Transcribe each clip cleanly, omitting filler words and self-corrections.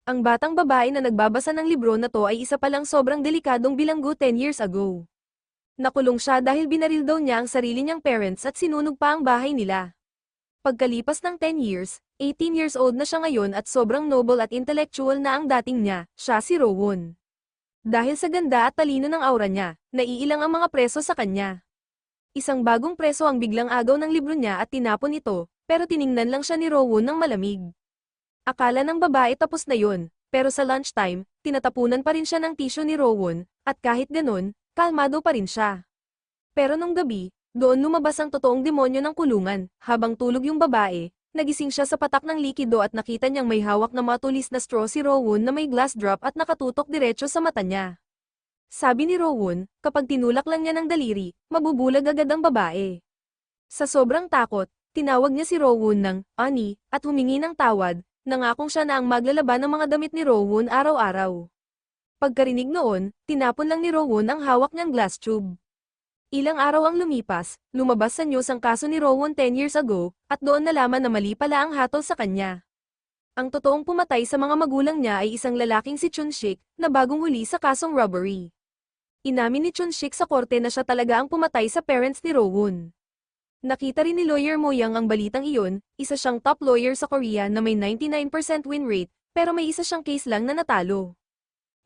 Ang batang babae na nagbabasa ng libro na to ay isa palang sobrang delikadong bilanggo 10 years ago. Nakulong siya dahil binaril daw niya ang sarili niyang parents at sinunog pa ang bahay nila. Pagkalipas ng 10 years, 18 years old na siya ngayon at sobrang noble at intellectual na ang dating niya, siya si Rowan. Dahil sa ganda at talino ng aura niya, naiilang ang mga preso sa kanya. Isang bagong preso ang biglang agaw ng libro niya at tinapon ito, pero tiningnan lang siya ni Rowan ng malamig. Akala ng babae tapos na yun, pero sa lunchtime, tinatapunan pa rin siya ng tissue ni Rowan, at kahit ganun, kalmado pa rin siya. Pero nung gabi, doon lumabas ang totoong demonyo ng kulungan, habang tulog yung babae, nagising siya sa patak ng likido at nakita niyang may hawak na matulis na straw si Rowan na may glass drop at nakatutok diretso sa mata niya. Sabi ni Rowan, kapag tinulak lang niya ng daliri, mabubulag agad ang babae. Sa sobrang takot, tinawag niya si Rowan ng Ani at humingi ng tawad, nangakong siya na ang maglalaban ng mga damit ni Rowan araw-araw. Pagkarinig noon, tinapon lang ni Rowan ang hawak niyang glass tube. Ilang araw ang lumipas, lumabas sa news ang kaso ni Rowan 10 years ago, at doon nalaman na mali pala ang hatol sa kanya. Ang totoong pumatay sa mga magulang niya ay isang lalaking si Chun-shik, na bagong huli sa kasong robbery. Inamin ni Chun-shik sa korte na siya talaga ang pumatay sa parents ni Rowan. Nakita rin ni Lawyer Mo Yang ang balitang iyon, isa siyang top lawyer sa Korea na may 99% win rate, pero may isa siyang case lang na natalo.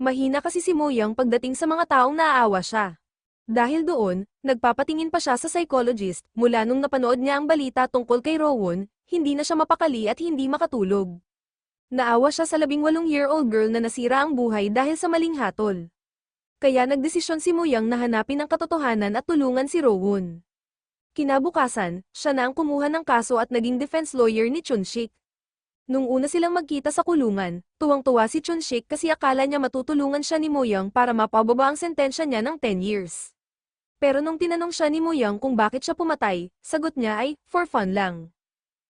Mahina kasi si Mo Yang pagdating sa mga taong naaawa siya. Dahil doon, nagpapatingin pa siya sa psychologist, mula nung napanood niya ang balita tungkol kay Rowan, hindi na siya mapakali at hindi makatulog. Naawa siya sa 18-year-old girl na nasira ang buhay dahil sa maling hatol. Kaya nagdesisyon si Mo Yang na hanapin ang katotohanan at tulungan si Rowan. Kinabukasan, siya na ang kumuha ng kaso at naging defense lawyer ni Chun-shik. Nung una silang magkita sa kulungan, tuwang-tuwa si Chun-shik kasi akala niya matutulungan siya ni Mo Yang para mapababa ang sentensya niya ng 10 years. Pero nung tinanong siya ni Mo Yang kung bakit siya pumatay, sagot niya ay, for fun lang.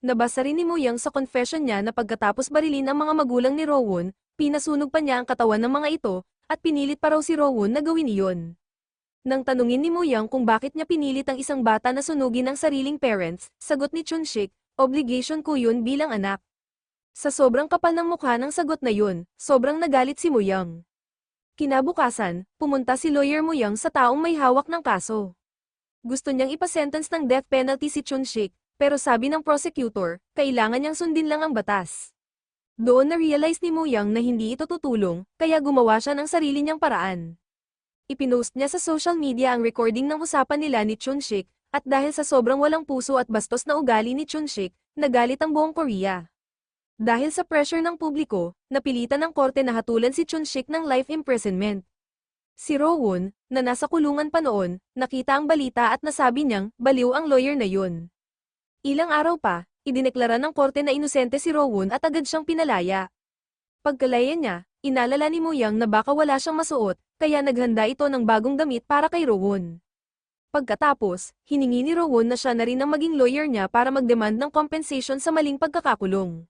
Nabasa rin ni Mo Yang sa confession niya na pagkatapos barilin ang mga magulang ni Rowan, pinasunog pa niya ang katawan ng mga ito, at pinilit pa raw si Rowan na gawin iyon. Nang tanungin ni Mo Yang kung bakit niya pinilit ang isang bata na sunugin ang sariling parents, sagot ni Chun-shik, obligation ko yun bilang anak. Sa sobrang kapal ng mukha ng sagot na yun, sobrang nagalit si Mo Yang. Kinabukasan, pumunta si Lawyer Mo Yang sa taong may hawak ng kaso. Gusto niyang ipasentence ng death penalty si Chun-shik, pero sabi ng prosecutor, kailangan niyang sundin lang ang batas. Doon na-realize ni Mo Yang na hindi ito tutulong, kaya gumawa siya ng sarili niyang paraan. Ipinost niya sa social media ang recording ng usapan nila ni Chun-shik, at dahil sa sobrang walang puso at bastos na ugali ni Chun-shik, nagalit ang buong Korea. Dahil sa pressure ng publiko, napilitan ng korte na hatulan si Chun-shik ng life imprisonment. Si Rowan, na nasa kulungan pa noon, nakita ang balita at nasabi niyang, baliw ang lawyer na yun. Ilang araw pa, idineklara ng korte na inosente si Rowan at agad siyang pinalaya. Pagkalaya niya, inalala ni Mo Yang na baka wala siyang masuot, kaya naghanda ito ng bagong damit para kay Rowan. Pagkatapos, hiningi ni Rowan na siya na rin ang maging lawyer niya para magdemand ng compensation sa maling pagkakakulong.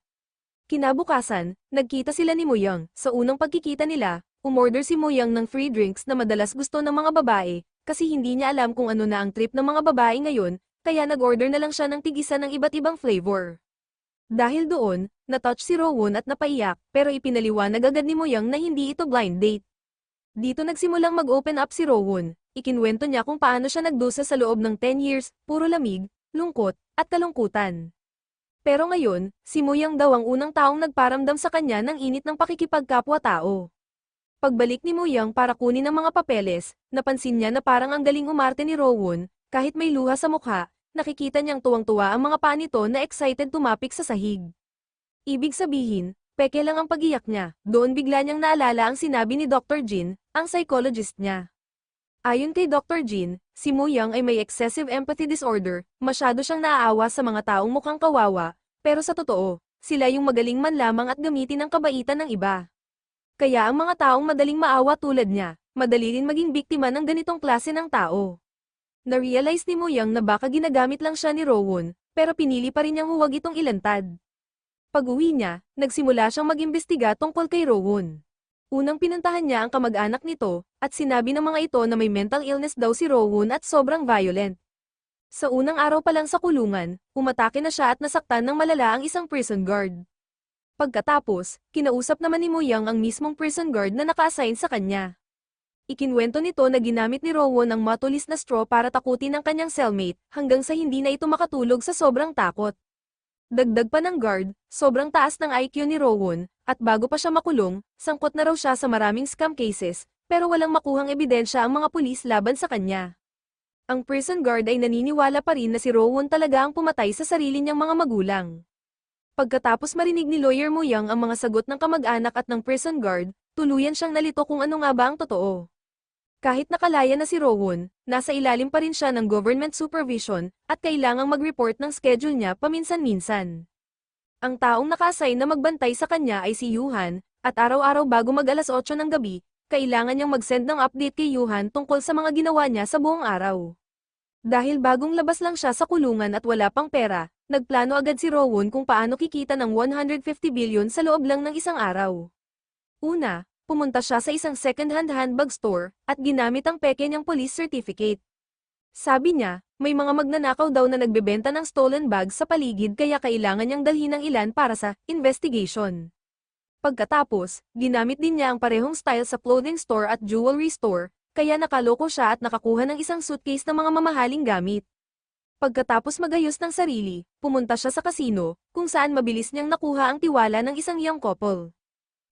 Kinabukasan, nagkita sila ni Mo Yang. Sa unang pagkikita nila, umorder si Mo Yang ng free drinks na madalas gusto ng mga babae, kasi hindi niya alam kung ano na ang trip ng mga babae ngayon, kaya nag-order na lang siya ng tigisa ng iba't ibang flavor. Dahil doon, na-touch si Rowan at napaiyak, pero ipinaliwanag agad ni Mo Yang na hindi ito blind date. Dito nagsimulang mag-open up si Rowan, ikinwento niya kung paano siya nagdusa sa loob ng 10 years, puro lamig, lungkot, at kalungkutan. Pero ngayon, si Mo Yang daw ang unang taong nagparamdam sa kanya ng init ng pakikipagkapwa-tao. Pagbalik ni Mo Yang para kunin ang mga papeles, napansin niya na parang ang galing umarte ni Rowan, kahit may luha sa mukha, nakikita niyang tuwang-tuwa ang mga paa nito na excited tumapik sa sahig. Ibig sabihin, peke lang ang pag-iyak niya. Doon bigla niyang naalala ang sinabi ni Dr. Jin, ang psychologist niya. Ayon kay Dr. Jin, si Mo Yang ay may excessive empathy disorder, masyado siyang naaawa sa mga taong mukhang kawawa, pero sa totoo, sila yung magaling man lamang at gamitin ang kabaitan ng iba. Kaya ang mga taong madaling maawa tulad niya, madali rin maging biktima ng ganitong klase ng tao. Na-realize ni Mo Yang na baka ginagamit lang siya ni Rowan, pero pinili pa rin niyang huwag itong ilantad. Pag-uwi niya, nagsimula siyang mag-imbestiga tungkol kay Rowan. Unang pinuntahan niya ang kamag-anak nito, at sinabi ng mga ito na may mental illness daw si Rowan at sobrang violent. Sa unang araw pa lang sa kulungan, umatake na siya at nasaktan ng malala ang isang prison guard. Pagkatapos, kinausap naman ni Mo Young ang mismong prison guard na naka-assign sa kanya. Ikinwento nito na ginamit ni Rowan ang matulis na straw para takutin ang kanyang cellmate, hanggang sa hindi na ito makatulog sa sobrang takot. Dagdag pa ng guard, sobrang taas ng IQ ni Rowan, at bago pa siya makulong, sangkot na raw siya sa maraming scam cases, pero walang makuhang ebidensya ang mga pulis laban sa kanya. Ang prison guard ay naniniwala pa rin na si Rowan talaga ang pumatay sa sarili niyang mga magulang. Pagkatapos marinig ni Lawyer Mo Young ang mga sagot ng kamag-anak at ng prison guard, tuluyan siyang nalito kung ano nga ba ang totoo. Kahit nakalaya na si Rowan, nasa ilalim pa rin siya ng government supervision, at kailangang mag-report ng schedule niya paminsan-minsan. Ang taong naka-assign na magbantay sa kanya ay si Yuhan, at araw-araw bago mag-alas 8 ng gabi, kailangan niyang mag-send ng update kay Yuhan tungkol sa mga ginawa niya sa buong araw. Dahil bagong labas lang siya sa kulungan at wala pang pera, nagplano agad si Rowan kung paano kikita ng 150 billion sa loob lang ng isang araw. Una, pumunta siya sa isang second-hand handbag store, at ginamit ang peke niyang police certificate. Sabi niya, may mga magnanakaw daw na nagbebenta ng stolen bags sa paligid kaya kailangan niyang dalhin ng ilan para sa investigation. Pagkatapos, ginamit din niya ang parehong style sa clothing store at jewelry store, kaya nakaloko siya at nakakuha ng isang suitcase ng mga mamahaling gamit. Pagkatapos magayos ng sarili, pumunta siya sa casino, kung saan mabilis niyang nakuha ang tiwala ng isang young couple.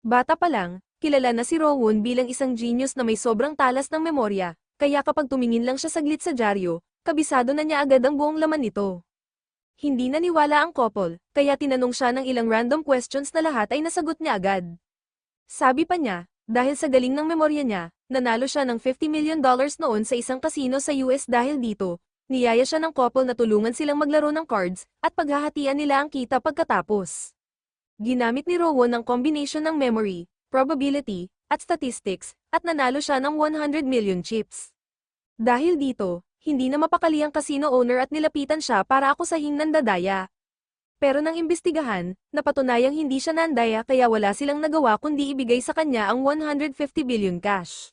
Bata pa lang, kilala na si Rowan bilang isang genius na may sobrang talas ng memorya, kaya kapag tumingin lang siya saglit sa dyaryo, kabisado na niya agad ang buong laman nito. Hindi naniwala ang couple, kaya tinanong siya ng ilang random questions na lahat ay nasagot niya agad. Sabi pa niya, dahil sa galing ng memorya niya, nanalo siya ng $50 million noon sa isang casino sa US dahil dito, niyaya siya ng couple na tulungan silang maglaro ng cards, at paghahatian nila ang kita pagkatapos. Ginamit ni Rowan ang combination ng memory, probability, at statistics, at nanalo siya ng 100 million chips. Dahil dito, hindi na mapakali ang casino owner at nilapitan siya para akusahing nandadaya. Pero nang imbestigahan, napatunayang hindi siya nandaya kaya wala silang nagawa kundi ibigay sa kanya ang 150 billion cash.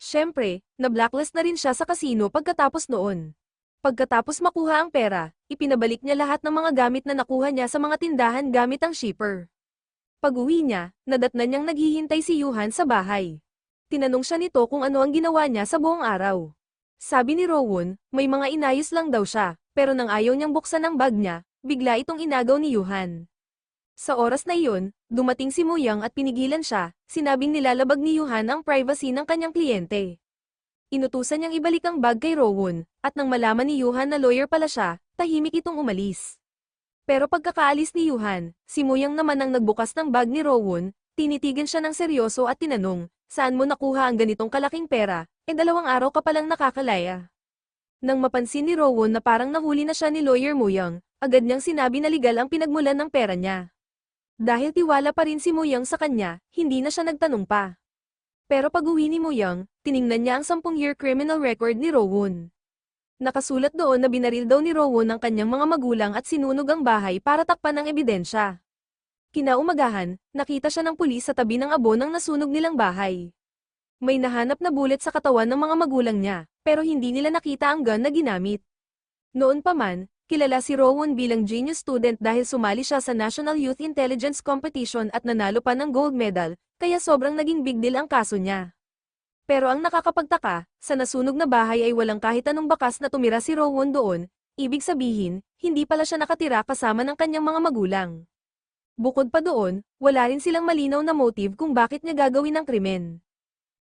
Siyempre, na-blacklist na rin siya sa casino pagkatapos noon. Pagkatapos makuha ang pera, ipinabalik niya lahat ng mga gamit na nakuha niya sa mga tindahan gamit ang shipper. Pag-uwi niya, nadatnan niyang naghihintay si Yuhan sa bahay. Tinanong siya nito kung ano ang ginawa niya sa buong araw. Sabi ni Rowan, may mga inayos lang daw siya, pero nang ayaw niyang buksan ang bag niya, bigla itong inagaw ni Yuhan. Sa oras na iyon, dumating si Mo Young at pinigilan siya, sinabing nilalabag ni Yuhan ang privacy ng kanyang kliyente. Inutusan niyang ibalik ang bag kay Rowan, at nang malaman ni Yuhan na lawyer pala siya, tahimik itong umalis. Pero pagkakaalis ni Yuhan, si Mo Young naman ang nagbukas ng bag ni Rowan, tinitigan siya ng seryoso at tinanong, saan mo nakuha ang ganitong kalaking pera, 2 araw ka palang nakakalaya. Nang mapansin ni Rowan na parang nahuli na siya ni Lawyer Mo Young, agad niyang sinabi na legal ang pinagmulan ng pera niya. Dahil tiwala pa rin si Mo Young sa kanya, hindi na siya nagtanong pa. Pero pag-uwi ni Mo Young, tiningnan niya ang 10-year criminal record ni Rowan. Nakasulat doon na binaril daw ni Rowan ang kanyang mga magulang at sinunog ang bahay para takpan ang ebidensya. Kinaumagahan, nakita siya ng pulis sa tabi ng abo ng nasunog nilang bahay. May nahanap na bullet sa katawan ng mga magulang niya, pero hindi nila nakita ang gun na ginamit. Noon pa man, kilala si Rowan bilang genius student dahil sumali siya sa National Youth Intelligence Competition at nanalo pa ng gold medal, kaya sobrang naging big deal ang kaso niya. Pero ang nakakapagtaka, sa nasunog na bahay ay walang kahit anong bakas na tumira si Rowan doon, ibig sabihin, hindi pala siya nakatira kasama ng kanyang mga magulang. Bukod pa doon, wala rin silang malinaw na motive kung bakit niya gagawin ang krimen.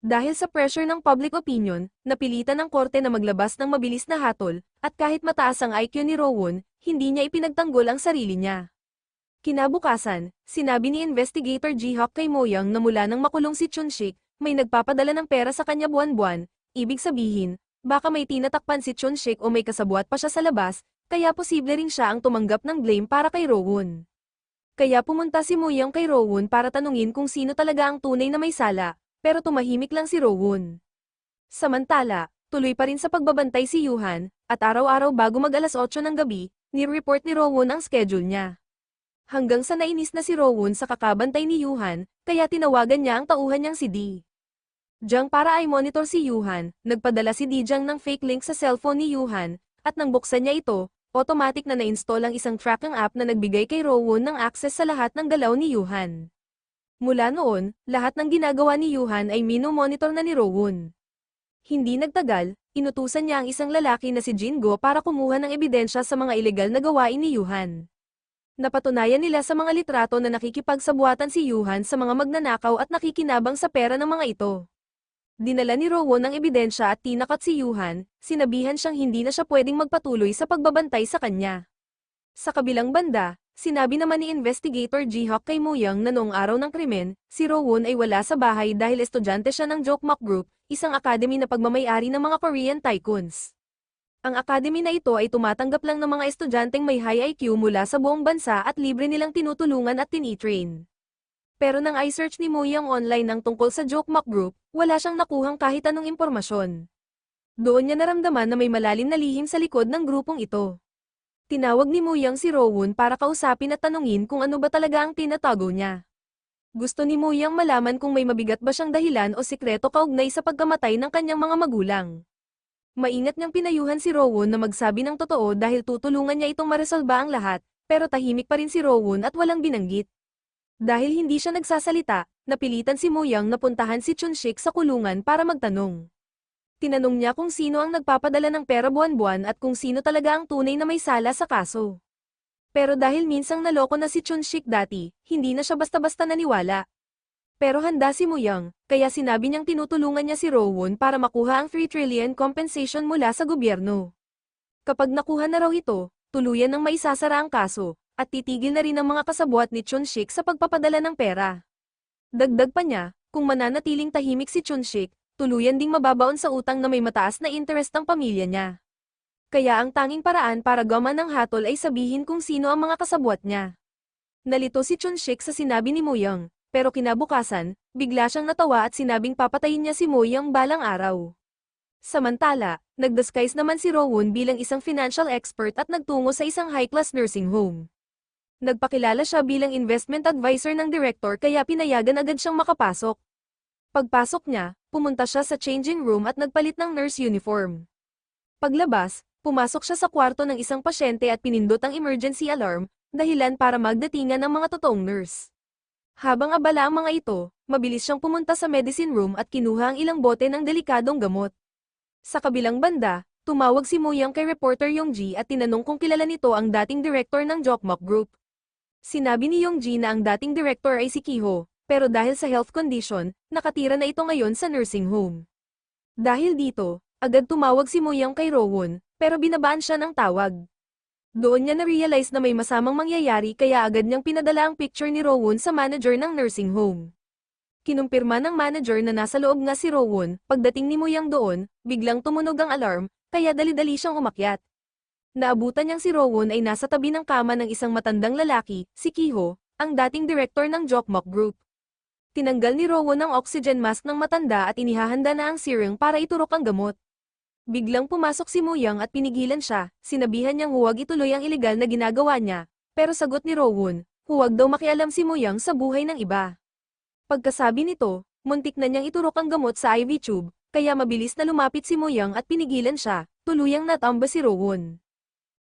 Dahil sa pressure ng public opinion, napilitan ng korte na maglabas ng mabilis na hatol, at kahit mataas ang IQ ni Rowan, hindi niya ipinagtanggol ang sarili niya. Kinabukasan, sinabi ni Investigator Ji-Hock kay Mo Young na mula nang makulong si Chun-Shik, may nagpapadala ng pera sa kanya buwan-buwan, ibig sabihin, baka may tinatakpan si Chun-Shik o may kasabwat pa siya sa labas, kaya posible ring siya ang tumanggap ng blame para kay Rowan. Kaya pumunta si Mo Young kay Rowan para tanungin kung sino talaga ang tunay na may sala, pero tumahimik lang si Rowan. Samantala, tuloy pa rin sa pagbabantay si Yuhan, at araw-araw bago mag-alas 8 ng gabi, ni-report ni Rowan ang schedule niya. Hanggang sa nainis na si Rowan sa kakabantay ni Yuhan, kaya tinawagan niya ang tauhan niyang si D. Jang para ay monitor si Yuhan, nagpadala si D Jang ng fake link sa cellphone ni Yuhan, at nang buksan niya ito, automatic na na-install ang isang tracking app na nagbigay kay Rowoon ng access sa lahat ng galaw ni Yuhan. Mula noon, lahat ng ginagawa ni Yuhan ay mino-monitor na ni Rowoon. Hindi nagtagal, inutusan niya ang isang lalaki na si Jingo para kumuha ng ebidensya sa mga ilegal na gawain ni Yuhan. Napatunayan nila sa mga litrato na nakikipagsabuatan si Yuhan sa mga magnanakaw at nakikinabang sa pera ng mga ito. Dinala ni Rowoon ang ebidensya at tinakot si Yuhan, sinabihan siyang hindi na siya pwedeng magpatuloy sa pagbabantay sa kanya. Sa kabilang banda, sinabi naman ni Investigator Ji-hock kay Moyoung na noong araw ng krimen, si Rowoon ay wala sa bahay dahil estudyante siya ng Jokmok Group, isang academy na pagmamay-ari ng mga Korean tycoons. Ang academy na ito ay tumatanggap lang ng mga estudyanteng may high IQ mula sa buong bansa at libre nilang tinutulungan at tinitrain. Pero nang i-search ni Moyoung online ng tungkol sa Jokmok Group, wala siyang nakuhang kahit anong impormasyon. Doon niya naramdaman na may malalim na lihim sa likod ng grupong ito. Tinawag ni Moyoung si Rowoon para kausapin at tanungin kung ano ba talaga ang tinatago niya. Gusto ni Moyoung malaman kung may mabigat ba siyang dahilan o sikreto kaugnay sa pagkamatay ng kanyang mga magulang. Maingat niyang pinayuhan si Rowoon na magsabi ng totoo dahil tutulungan niya itong maresolba ang lahat, pero tahimik pa rin si Rowoon at walang binanggit. Dahil hindi siya nagsasalita, napilitan si Moyoung na puntahan si Chunshik sa kulungan para magtanong. Tinanong niya kung sino ang nagpapadala ng pera buwan-buwan at kung sino talaga ang tunay na may sala sa kaso. Pero dahil minsang naloko na si Chunshik dati, hindi na siya basta-basta naniwala. Pero handa si Moyoung, kaya sinabi niyang tinutulungan niya si Rowoon para makuha ang 3 trillion compensation mula sa gobyerno. Kapag nakuha na raw ito, tuluyan ng maisasara ang kaso, at titigil na rin ang mga kasabwat ni Chunshik sa pagpapadala ng pera. Dagdag pa niya, kung mananatiling tahimik si Chunshik, tuluyan ding mababaon sa utang na may mataas na interest ng pamilya niya. Kaya ang tanging paraan para gaman ng hatol ay sabihin kung sino ang mga kasabwat niya. Nalito si Chunshik sa sinabi ni Moyoung, pero kinabukasan, bigla siyang natawa at sinabing papatayin niya si Moyoung balang araw. Samantala, nag-disguise naman si Rowoon bilang isang financial expert at nagtungo sa isang high-class nursing home. Nagpakilala siya bilang investment advisor ng director kaya pinayagan agad siyang makapasok. Pagpasok niya, pumunta siya sa changing room at nagpalit ng nurse uniform. Paglabas, pumasok siya sa kwarto ng isang pasyente at pinindot ang emergency alarm, dahilan para magdatingan ng mga totoong nurse. Habang abala ang mga ito, mabilis siyang pumunta sa medicine room at kinuha ang ilang bote ng delikadong gamot. Sa kabilang banda, tumawag si Moyoung kay reporter Yongji at tinanong kung kilala nito ang dating director ng Jokmok Group. Sinabi ni Yongji na ang dating director ay si Kiho, pero dahil sa health condition, nakatira na ito ngayon sa nursing home. Dahil dito, agad tumawag si Moyoung kay Rowoon, pero binabaan siya ng tawag. Doon niya na-realize na may masamang mangyayari kaya agad niyang pinadala ang picture ni Rowoon sa manager ng nursing home. Kinumpirma ng manager na nasa loob nga si Rowoon, pagdating ni Moyoung doon, biglang tumunog ang alarm, kaya dali-dali siyang umakyat. Naabutan niyang si Rowoon ay nasa tabi ng kama ng isang matandang lalaki, si Kiho, ang dating director ng Jokmok Group. Tinanggal ni Rowoon ang oxygen mask ng matanda at inihahanda na ang serum para iturok ang gamot. Biglang pumasok si Moyoung at pinigilan siya, sinabihan niyang huwag ituloy ang ilegal na ginagawa niya, pero sagot ni Rowoon, huwag daw makialam si Moyoung sa buhay ng iba. Pagkasabi nito, muntik na niyang iturok ang gamot sa IV tube, kaya mabilis na lumapit si Moyoung at pinigilan siya, tuluyang natamba si Rowoon.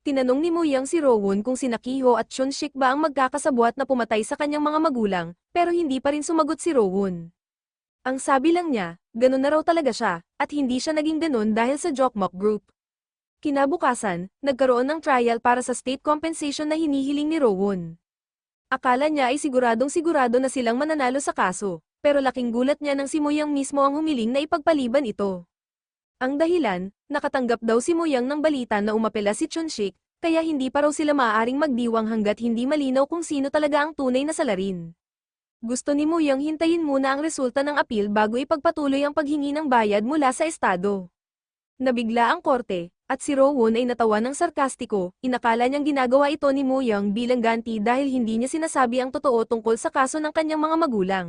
Tinanong ni Moyoung si Rowoon kung sina Kiho at Chunshik ba ang magkakasabwat na pumatay sa kanyang mga magulang, pero hindi pa rin sumagot si Rowoon. Ang sabi lang niya, ganun na raw talaga siya, at hindi siya naging ganun dahil sa Jokmok Group. Kinabukasan, nagkaroon ng trial para sa state compensation na hinihiling ni Rowoon. Akala niya ay siguradong sigurado na silang mananalo sa kaso, pero laking gulat niya nang si Moyoung mismo ang humiling na ipagpaliban ito. Ang dahilan, nakatanggap daw si Moyoung ng balita na umapela si Chunshik, kaya hindi pa raw sila maaaring magdiwang hanggat hindi malinaw kung sino talaga ang tunay na salarin. Gusto ni Moyoung hintayin muna ang resulta ng appeal bago ipagpatuloy ang paghingi ng bayad mula sa estado. Nabigla ang korte, at si Rowoon ay natawa ng sarkastiko, inakala niyang ginagawa ito ni Moyoung bilang ganti dahil hindi niya sinasabi ang totoo tungkol sa kaso ng kanyang mga magulang.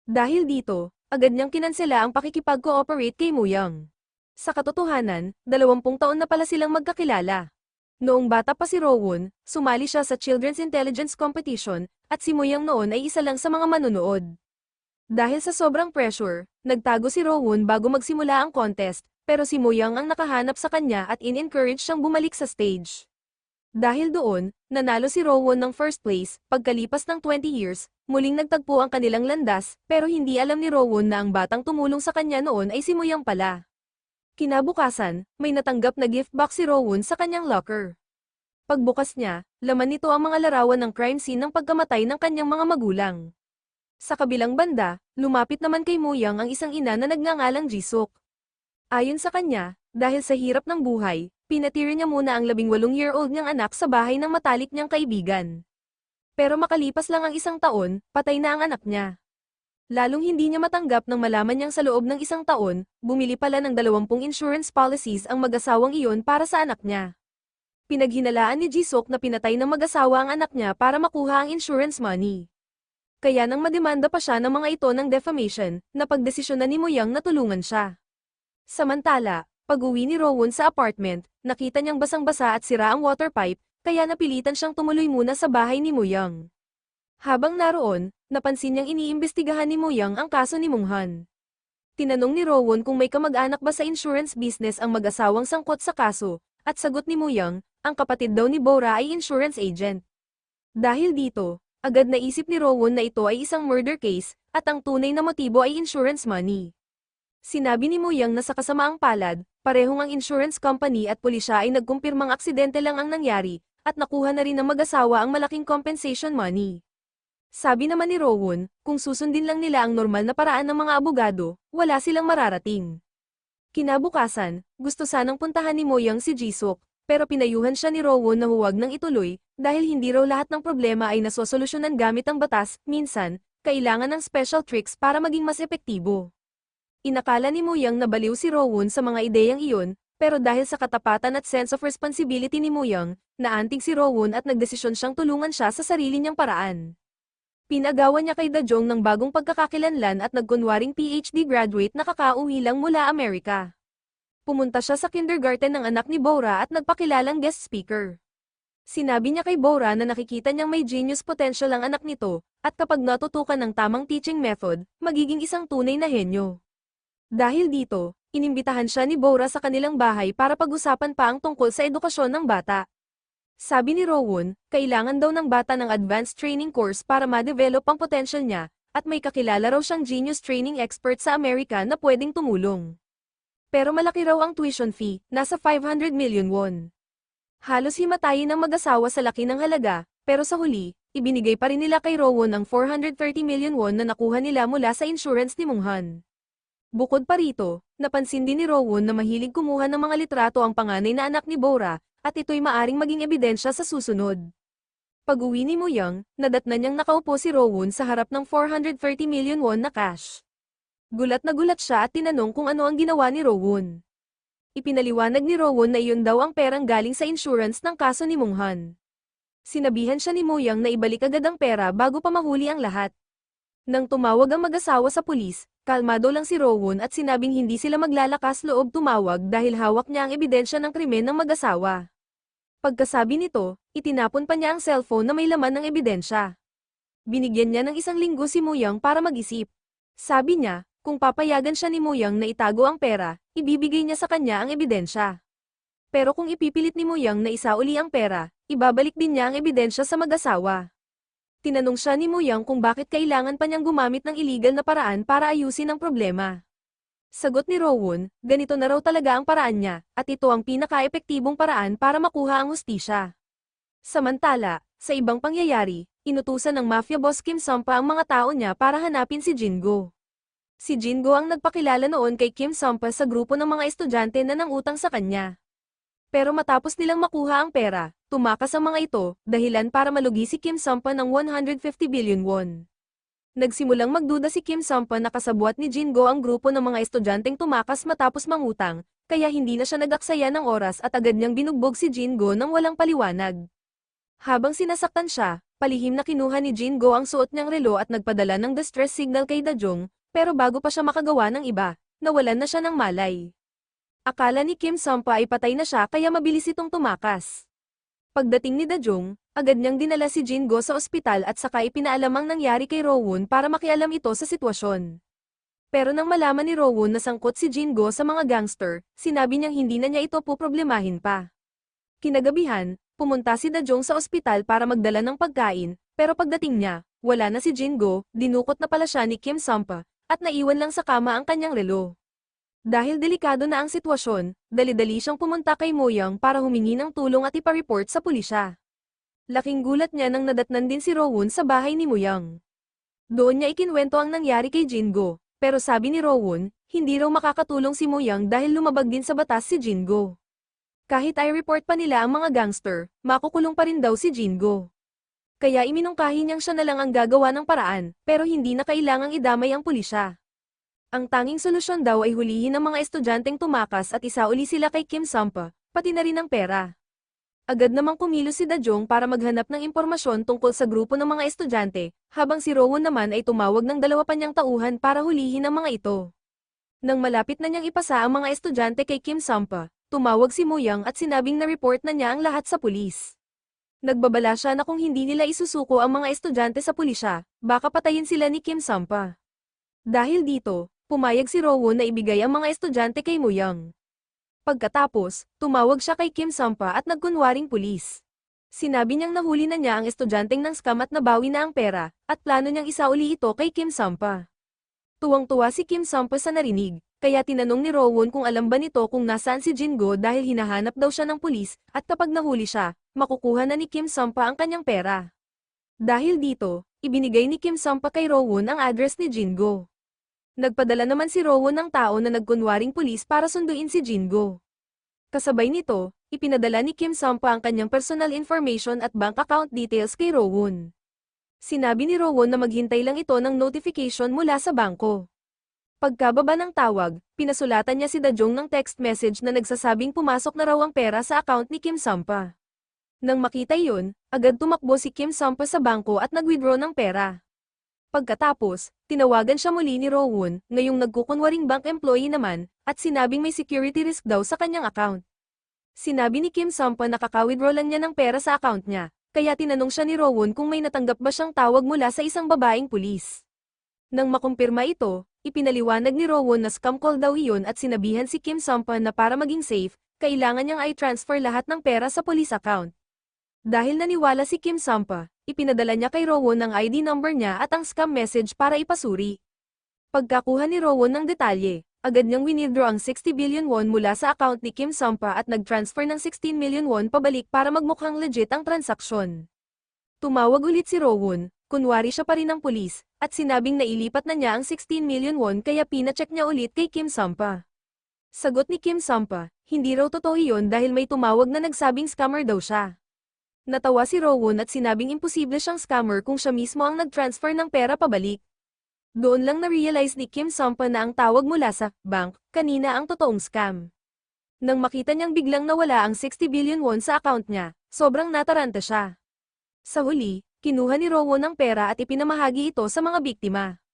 Dahil dito, agad niyang kinansela ang pakikipag-cooperate kay Moyoung. Sa katotohanan, 20 taon na pala silang magkakilala. Noong bata pa si Rowoon, sumali siya sa Children's Intelligence Competition, at si Moyoung noon ay isa lang sa mga manunood. Dahil sa sobrang pressure, nagtago si Rowoon bago magsimula ang contest, pero si Moyoung ang nakahanap sa kanya at in-encourage siyang bumalik sa stage. Dahil doon, nanalo si Rowan ng first place. Pagkalipas ng 20 years, muling nagtagpo ang kanilang landas, pero hindi alam ni Rowan na ang batang tumulong sa kanya noon ay si Muyang pala. Kinabukasan, may natanggap na gift box si Rowan sa kanyang locker. Pagbukas niya, laman nito ang mga larawan ng crime scene ng pagkamatay ng kanyang mga magulang. Sa kabilang banda, lumapit naman kay Muyang ang isang ina na nagngangalang Jisuk. Ayon sa kanya, dahil sa hirap ng buhay, pinatira niya muna ang 18-year-old niyang anak sa bahay ng matalik niyang kaibigan. Pero makalipas lang ang isang taon, patay na ang anak niya. Lalong hindi niya matanggap nang malaman niyang sa loob ng isang taon, bumili pala ng 20 insurance policies ang mag-asawang iyon para sa anak niya. Pinaghinalaan ni Jisuk na pinatay ng mag-asawa ang anak niya para makuha ang insurance money. Kaya nang mademanda pa siya ng mga ito ng defamation, napagdesisyonan ni Muyang na tulungan siya. Samantala, pag-uwi ni Rowan sa apartment, nakita niyang basang-basa at sira ang water pipe, kaya napilitan siyang tumuloy muna sa bahay ni Muyang. Habang naroon, napansin niyang iniimbestigahan ni Muyang ang kaso ni Munghan. Tinanong ni Rowan kung may kamag-anak ba sa insurance business ang mag-asawang sangkot sa kaso, at sagot ni Muyang, ang kapatid daw ni Bora ay insurance agent. Dahil dito, agad naisip ni Rowan na ito ay isang murder case, at ang tunay na motibo ay insurance money. Sinabi ni Muyang na sa kasamaang palad, parehong ang insurance company at pulisya ay nagkumpirmang aksidente lang ang nangyari, at nakuha na rin ng mag-asawa ang malaking compensation money. Sabi naman ni Rowan, kung susundin lang nila ang normal na paraan ng mga abogado, wala silang mararating. Kinabukasan, gusto sanang puntahan ni Muyang si Jisuk, pero pinayuhan siya ni Rowan na huwag nang ituloy, dahil hindi raw lahat ng problema ay nasosolusyonan gamit ang batas, minsan, kailangan ng special tricks para maging mas epektibo. Inakala ni Muyang na baliw si Rowan sa mga ideyang iyon, pero dahil sa katapatan at sense of responsibility ni Muyang, naantig si Rowan at nagdesisyon siyang tulungan siya sa sarili niyang paraan. Pinagawa niya kay Dajong ng bagong pagkakakilanlan at nagkunwaring PhD graduate na kakauwi lang mula Amerika. Pumunta siya sa kindergarten ng anak ni Bora at nagpakilalang guest speaker. Sinabi niya kay Bora na nakikita niyang may genius potential ang anak nito, at kapag natutukan ng tamang teaching method, magiging isang tunay na henyo. Dahil dito, inimbitahan siya ni Bora sa kanilang bahay para pag-usapan pa ang tungkol sa edukasyon ng bata. Sabi ni Rowan, kailangan daw ng bata ng advanced training course para ma-develop ang potential niya, at may kakilala raw siyang genius training expert sa Amerika na pwedeng tumulong. Pero malaki raw ang tuition fee, nasa 500 million won. Halos himatayin ng mag-asawa sa laki ng halaga, pero sa huli, ibinigay pa rin nila kay Rowan ang 430 million won na nakuha nila mula sa insurance ni Munghan. Bukod pa rito, napansin din ni Rowan na mahilig kumuha ng mga litrato ang panganay na anak ni Bora, at ito'y maaring maging ebidensya sa susunod. Pag-uwi ni Muyang, nadatnan niyang nakaupo si Rowan sa harap ng 430 million won na cash. Gulat na gulat siya at tinanong kung ano ang ginawa ni Rowan. Ipinaliwanag ni Rowan na iyon daw ang perang galing sa insurance ng kaso ni Munghan. Sinabihan siya ni Muyang na ibalik agad ang pera bago pa mahuli ang lahat. Nang tumawag ang mag-asawa sa pulis, kalmado lang si Rowan at sinabing hindi sila maglalakas loob tumawag dahil hawak niya ang ebidensya ng krimen ng mag-asawa. Pagkasabi nito, itinapon pa niya ang cellphone na may laman ng ebidensya. Binigyan niya ng 1 linggo si Muyang para mag-isip. Sabi niya, kung papayagan siya ni Muyang na itago ang pera, ibibigay niya sa kanya ang ebidensya. Pero kung ipipilit ni Muyang na isauli ang pera, ibabalik din niya ang ebidensya sa mag-asawa. Tinanong siya ni Muyang kung bakit kailangan pa niyang gumamit ng illegal na paraan para ayusin ang problema. Sagot ni Rowan, ganito na raw talaga ang paraan niya, at ito ang pinaka-epektibong paraan para makuha ang hustisya. Samantala, sa ibang pangyayari, inutusan ng mafia boss Kim Sampa ang mga tao niya para hanapin si Jingo. Si Jingo ang nagpakilala noon kay Kim Sampa sa grupo ng mga estudyante na nangutang sa kanya. Pero matapos nilang makuha ang pera, tumakas ang mga ito, dahilan para malugi si Kim Sampa ng 150 billion won. Nagsimulang magduda si Kim Sampa na kasabwat ni Jingo ang grupo ng mga estudyanteng tumakas matapos mangutang, kaya hindi na siya nag-aksaya ng oras at agad niyang binugbog si Jingo nang walang paliwanag. Habang sinasaktan siya, palihim na kinuha ni Jingo ang suot niyang relo at nagpadala ng distress signal kay Dajong, pero bago pa siya makagawa ng iba, nawalan na siya ng malay. Akala ni Kim Sampa ay patay na siya kaya mabilis itong tumakas. Pagdating ni Dajong, agad niyang dinala si Jingo sa ospital at saka ipinaalam ang nangyari kay Rowan para makialam ito sa sitwasyon. Pero nang malaman ni Rowan na sangkot si Jingo sa mga gangster, sinabi niyang hindi na niya ito poproblemahin pa. Kinagabihan, pumunta si Dajong sa ospital para magdala ng pagkain, pero pagdating niya, wala na si Jingo, dinukot na pala siya ni Kim Sampa, at naiwan lang sa kama ang kanyang relo. Dahil delikado na ang sitwasyon, dali-dali siyang pumunta kay Moyoung para humingi ng tulong at ipareport sa pulisya. Laking gulat niya nang nadatnan din si Rowoon sa bahay ni Moyoung. Doon niya ikinwento ang nangyari kay Jingo, pero sabi ni Rowoon, hindi raw makakatulong si Moyoung dahil lumabag din sa batas si Jingo. Kahit i-report pa nila ang mga gangster, makukulong pa rin daw si Jingo. Kaya iminungkahi niyang siya na lang ang gagawa ng paraan, pero hindi na kailangang idamay ang pulisya. Ang tanging solusyon daw ay hulihin ang mga estudyanteng tumakas at isauli sila kay Kim Sampa, pati na rin ang pera. Agad namang kumilos si Dajong para maghanap ng impormasyon tungkol sa grupo ng mga estudyante, habang si Rowoon naman ay tumawag ng dalawa pa niyang tauhan para hulihin ang mga ito. Nang malapit na niyang ipasa ang mga estudyante kay Kim Sampa, tumawag si Moyoung at sinabing na-report na niya ang lahat sa pulis. Nagbabala siya na kung hindi nila isusuko ang mga estudyante sa pulisya, baka patayin sila ni Kim Sampa. Dahil dito, pumayag si Rowoon na ibigay ang mga estudyante kay Moyoung. Pagkatapos, tumawag siya kay Kim Sampa at nagkunwaring pulis. Sinabi niyang nahuli na niya ang estudyanteng ng scam at nabawi na ang pera, at plano niyang isauli ito kay Kim Sampa. Tuwang-tuwa si Kim Sampa sa narinig, kaya tinanong ni Rowoon kung alam ba nito kung nasaan si Jingo dahil hinahanap daw siya ng pulis, at kapag nahuli siya, makukuha na ni Kim Sampa ang kanyang pera. Dahil dito, ibinigay ni Kim Sampa kay Rowoon ang address ni Jingo. Nagpadala naman si Rowoon ng tao na nagkunwaring pulis para sunduin si Jingo. Kasabay nito, ipinadala ni Kim Sampa ang kanyang personal information at bank account details kay Rowoon. Sinabi ni Rowoon na maghintay lang ito ng notification mula sa bangko. Pagkababa ng tawag, pinasulatan niya si Dajong ng text message na nagsasabing pumasok na raw ang pera sa account ni Kim Sampa. Nang makita yun, agad tumakbo si Kim Sampa sa bangko at nag-withdraw ng pera. Pagkatapos, tinawagan siya muli ni Rowoon, ngayong nagkukunwaring bank employee naman, at sinabing may security risk daw sa kanyang account. Sinabi ni Kim Sampa na kaka-withdraw lang niya ng pera sa account niya, kaya tinanong siya ni Rowoon kung may natanggap ba siyang tawag mula sa isang babaeng pulis. Nang makumpirma ito, ipinaliwanag ni Rowoon na scam call daw iyon at sinabihan si Kim Sampa na para maging safe, kailangan niyang i-transfer lahat ng pera sa police account. Dahil naniwala si Kim Sampa, ipinadala niya kay Rowoon ang ID number niya at ang scam message para ipasuri. Pagkakuha ni Rowoon ng detalye, agad niyang winidraw ang 60 billion won mula sa account ni Kim Sampa at nag-transfer ng 16 million won pabalik para magmukhang legit ang transaksyon. Tumawag ulit si Rowoon, kunwari siya pa rin ang pulis, at sinabing nailipat na niya ang 16 million won kaya pinacheck niya ulit kay Kim Sampa. Sagot ni Kim Sampa, hindi raw totoo iyon dahil may tumawag na nagsabing scammer daw siya. Natawa si Rowoon at sinabing imposible siyang scammer kung siya mismo ang nag-transfer ng pera pabalik. Doon lang na-realize ni Kim Sampa na ang tawag mula sa bank kanina ang totoong scam. Nang makita niyang biglang nawala ang 60 billion won sa account niya, sobrang nataranta siya. Sa huli, kinuha ni Rowoon ang pera at ipinamahagi ito sa mga biktima.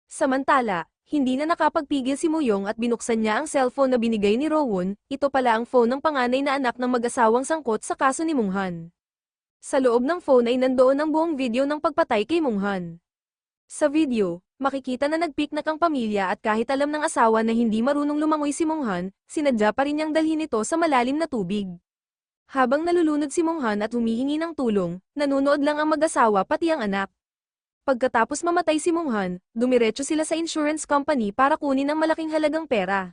Samantala, hindi na nakapagpigil si Moyoung at binuksan niya ang cellphone na binigay ni Rowoon, ito pala ang phone ng panganay na anak ng mag-asawang sangkot sa kaso ni Munghan. Sa loob ng phone ay nandoon ang buong video ng pagpatay kay Munghan. Sa video, makikita na nagpiknak ang pamilya at kahit alam ng asawa na hindi marunong lumangoy si Munghan, sinadya pa rin niyang dalhin ito sa malalim na tubig. Habang nalulunod si Munghan at humihingi ng tulong, nanonood lang ang mag-asawa pati ang anak. Pagkatapos mamatay si Munghan, dumiretso sila sa insurance company para kunin ang malaking halagang pera.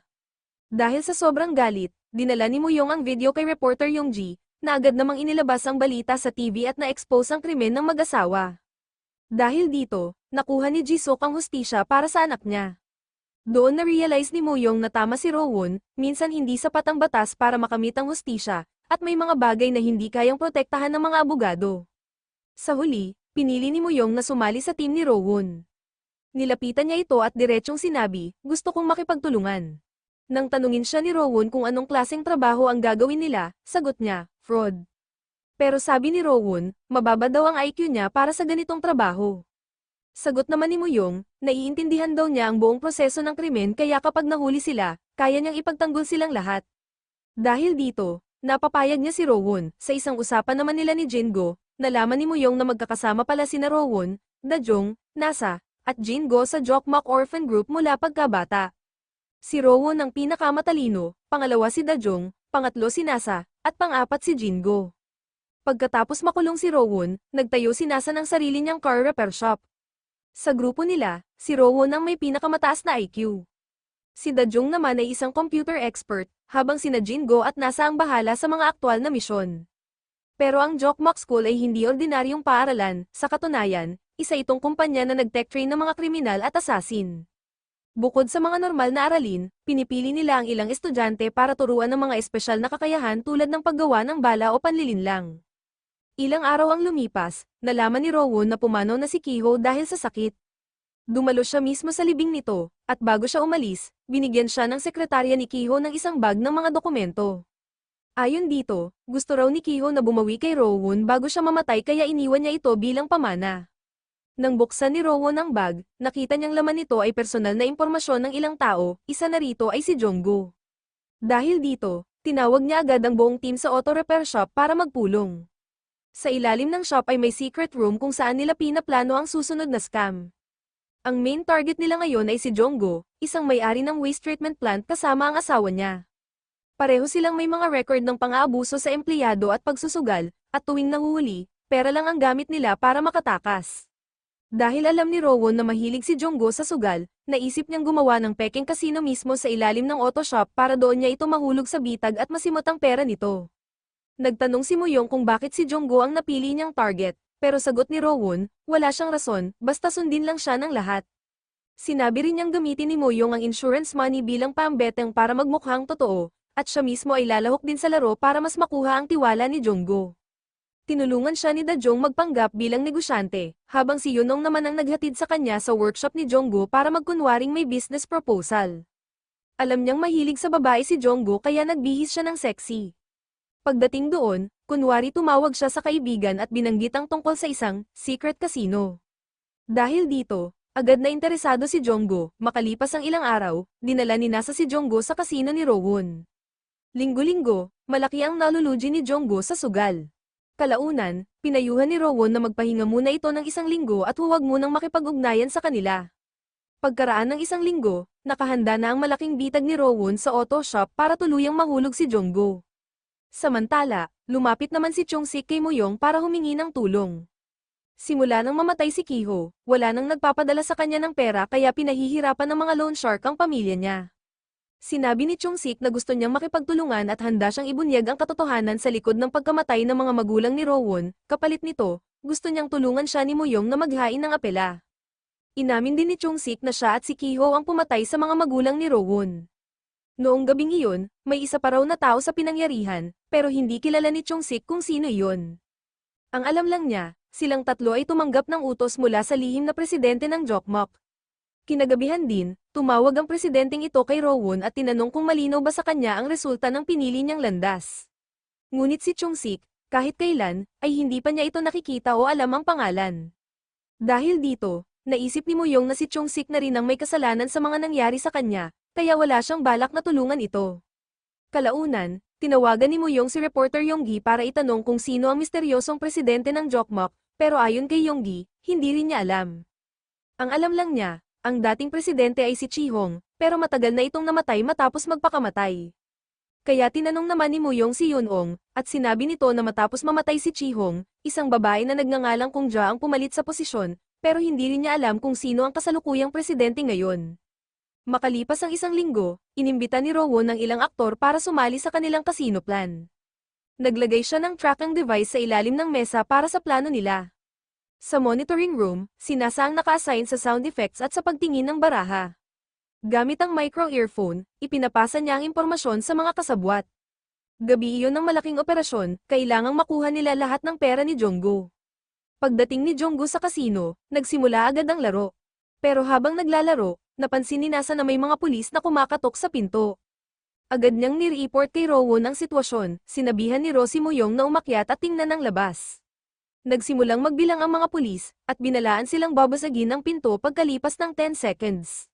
Dahil sa sobrang galit, dinala ni Moyoung ang video kay reporter Yongji, na agad namang inilabas ang balita sa TV at na-expose ang krimen ng mag-asawa. Dahil dito, nakuha ni Jisuk ang hustisya para sa anak niya. Doon na-realize ni Moyoung na tama si Rowoon, minsan hindi sapat ang batas para makamit ang hustisya, at may mga bagay na hindi kayang protektahan ng mga abogado. Sa huli, pinili ni Moyoung na sumali sa team ni Rowoon. Nilapitan niya ito at diretsyong sinabi, gusto kong makipagtulungan. Nang tanungin siya ni Rowoon kung anong klaseng trabaho ang gagawin nila, sagot niya, fraud. Pero sabi ni Rowoon, mababa daw ang IQ niya para sa ganitong trabaho. Sagot naman ni Moyoung, naiintindihan daw niya ang buong proseso ng krimen kaya kapag nahuli sila, kaya niyang ipagtanggol silang lahat. Dahil dito, napapayag niya si Rowoon. Sa isang usapan naman nila ni Jingo, nalaman ni Moyoung na magkakasama pala sina Rowoon, Dajong, Nasa, at Jingo sa Jokmak Orphan Group mula pagkabata. Si Rowoon ang pinakamatalino, pangalawa si Dajong, pangatlo si Nasa, at pang-apat si Jingo. Pagkatapos makulong si Rowoon, nagtayo si Nasa ng sarili niyang car repair shop. Sa grupo nila, si Rowoon ang may pinakamataas na IQ. Si Dajong naman ay isang computer expert, habang sina Jingo at Nasa ang bahala sa mga aktwal na misyon. Pero ang Jokmok School ay hindi ordinaryong paaralan, sa katunayan, isa itong kumpanya na nag-tech-train ng mga kriminal at assassin. Bukod sa mga normal na aralin, pinipili nila ang ilang estudyante para turuan ng mga espesyal na kakayahan tulad ng paggawa ng bala o panlilinlang. Ilang araw ang lumipas, nalaman ni Rowoon na pumanaw na si Kiho dahil sa sakit. Dumalo siya mismo sa libing nito, at bago siya umalis, binigyan siya ng sekretarya ni Kiho ng isang bag ng mga dokumento. Ayon dito, gusto raw ni Kiho na bumawi kay Rowoon bago siya mamatay kaya iniwan niya ito bilang pamana. Nang buksan ni Rowoon ang bag, nakita niyang laman nito ay personal na impormasyon ng ilang tao, isa na rito ay si Jonggo. Dahil dito, tinawag niya agad ang buong team sa auto repair shop para magpulong. Sa ilalim ng shop ay may secret room kung saan nila pinaplano ang susunod na scam. Ang main target nila ngayon ay si Jonggo, isang may-ari ng waste treatment plant kasama ang asawa niya. Pareho silang may mga record ng pang-aabuso sa empleyado at pagsusugal, at tuwing nahuhuli, pera lang ang gamit nila para makatakas. Dahil alam ni Rowoon na mahilig si Jonggo sa sugal, naisip niyang gumawa ng peking kasino mismo sa ilalim ng auto shop para doon niya ito mahulog sa bitag at masimot ang pera nito. Nagtanong si Muyong kung bakit si Jonggo ang napili niyang target, pero sagot ni Rowoon, wala siyang rason, basta sundin lang siya ng lahat. Sinabi rin niyang gamitin ni Muyong ang insurance money bilang pambeteng para magmukhang totoo, at siya mismo ay lalahok din sa laro para mas makuha ang tiwala ni Jonggo. Tinulungan siya ni Dajong magpanggap bilang negosyante, habang si Yunong naman ang naghatid sa kanya sa workshop ni Jonggo para magkunwaring may business proposal. Alam niyang mahilig sa babae si Jonggo kaya nagbihis siya ng sexy. Pagdating doon, kunwari tumawag siya sa kaibigan at binanggit ang tungkol sa isang secret casino. Dahil dito, agad na interesado si Jonggo, makalipas ang ilang araw, dinala ni Nasa si Jonggo sa casino ni Rowoon. Linggo-linggo, malaki ang nalulugi ni Jonggo sa sugal. Kalaunan, pinayuhan ni Rowoon na magpahinga muna ito ng isang linggo at huwag munang makipag-ugnayan sa kanila. Pagkaraan ng isang linggo, nakahanda na ang malaking bitag ni Rowoon sa auto shop para tuluyang mahulog si Jonggo. Samantala, lumapit naman si Chong-sik kay Muyong para humingi ng tulong. Simula nang mamatay si Kiho, wala nang nagpapadala sa kanya ng pera kaya pinahihirapan ng mga loan shark ang pamilya niya. Sinabi ni Chong-sik na gusto niyang makipagtulungan at handa siyang ibunyag ang katotohanan sa likod ng pagkamatay ng mga magulang ni Rowoon, kapalit nito, gusto niyang tulungan siya ni Muyong na maghain ng apela. Inamin din ni Chong-sik na siya at si Kiho ang pumatay sa mga magulang ni Rowoon. Noong gabing iyon, may isa pa raw na tao sa pinangyarihan, pero hindi kilala ni Chong-sik kung sino iyon. Ang alam lang niya, silang tatlo ay tumanggap ng utos mula sa lihim na presidente ng Jokmok. Kinagabihan din, tumawag ang presidenteng ito kay Rowoon at tinanong kung malinaw ba sa kanya ang resulta ng pinili niyang landas. Ngunit si Chong-sik, kahit kailan, ay hindi pa niya ito nakikita o alam ang pangalan. Dahil dito, naisip ni Muyong na si Chong-sik na rin ang may kasalanan sa mga nangyari sa kanya, kaya wala siyang balak na tulungan ito. Kalaunan, tinawagan ni Muyong si reporter Yonggi para itanong kung sino ang misteryosong presidente ng Jokmok, pero ayon kay Yonggi, hindi rin niya alam. Ang alam lang niya, ang dating presidente ay si Chihong, pero matagal na itong namatay matapos magpakamatay. Kaya tinanong naman ni Muyong si Yunong, at sinabi nito na matapos mamatay si Chihong, isang babae na nagngangalang Kung Ja ang pumalit sa posisyon, pero hindi rin niya alam kung sino ang kasalukuyang presidente ngayon. Makalipas ang isang linggo, inimbita ni Rowoon ng ilang aktor para sumali sa kanilang casino plan. Naglagay siya ng tracking device sa ilalim ng mesa para sa plano nila. Sa monitoring room, si Nasa ang naka-assign sa sound effects at sa pagtingin ng baraha. Gamit ang micro-earphone, ipinapasa niya ang impormasyon sa mga kasabwat. Gabi iyon ng malaking operasyon, kailangang makuha nila lahat ng pera ni Jonggo. Pagdating ni Jonggo sa kasino, nagsimula agad ang laro. Pero habang naglalaro, napansin ni Nasa na may mga pulis na kumakatok sa pinto. Agad niyang ni-report kay Rowoon ang sitwasyon, sinabihan ni Rosie Muyong na umakyat at tingnan ang labas. Nagsimulang magbilang ang mga pulis, at binalaan silang babasagin ang pinto pagkalipas ng 10 seconds.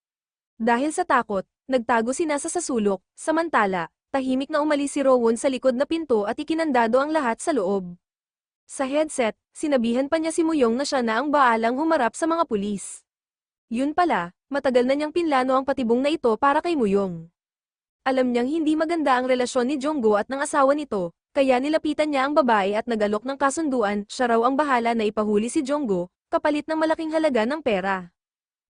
Dahil sa takot, nagtago si Nasa sa sulok, samantala, tahimik na umalis si Rowoon sa likod na pinto at ikinandado ang lahat sa loob. Sa headset, sinabihan pa niya si Muyong na siya na ang baalang humarap sa mga pulis. Yun pala, matagal na niyang pinlano ang patibong na ito para kay Muyong. Alam niyang hindi maganda ang relasyon ni Jonggo at ng asawa nito, Kaya nilapitan niya ang babae at nag-alok ng kasunduan, siya raw ang bahala na ipahuli si Jonggo, kapalit ng malaking halaga ng pera.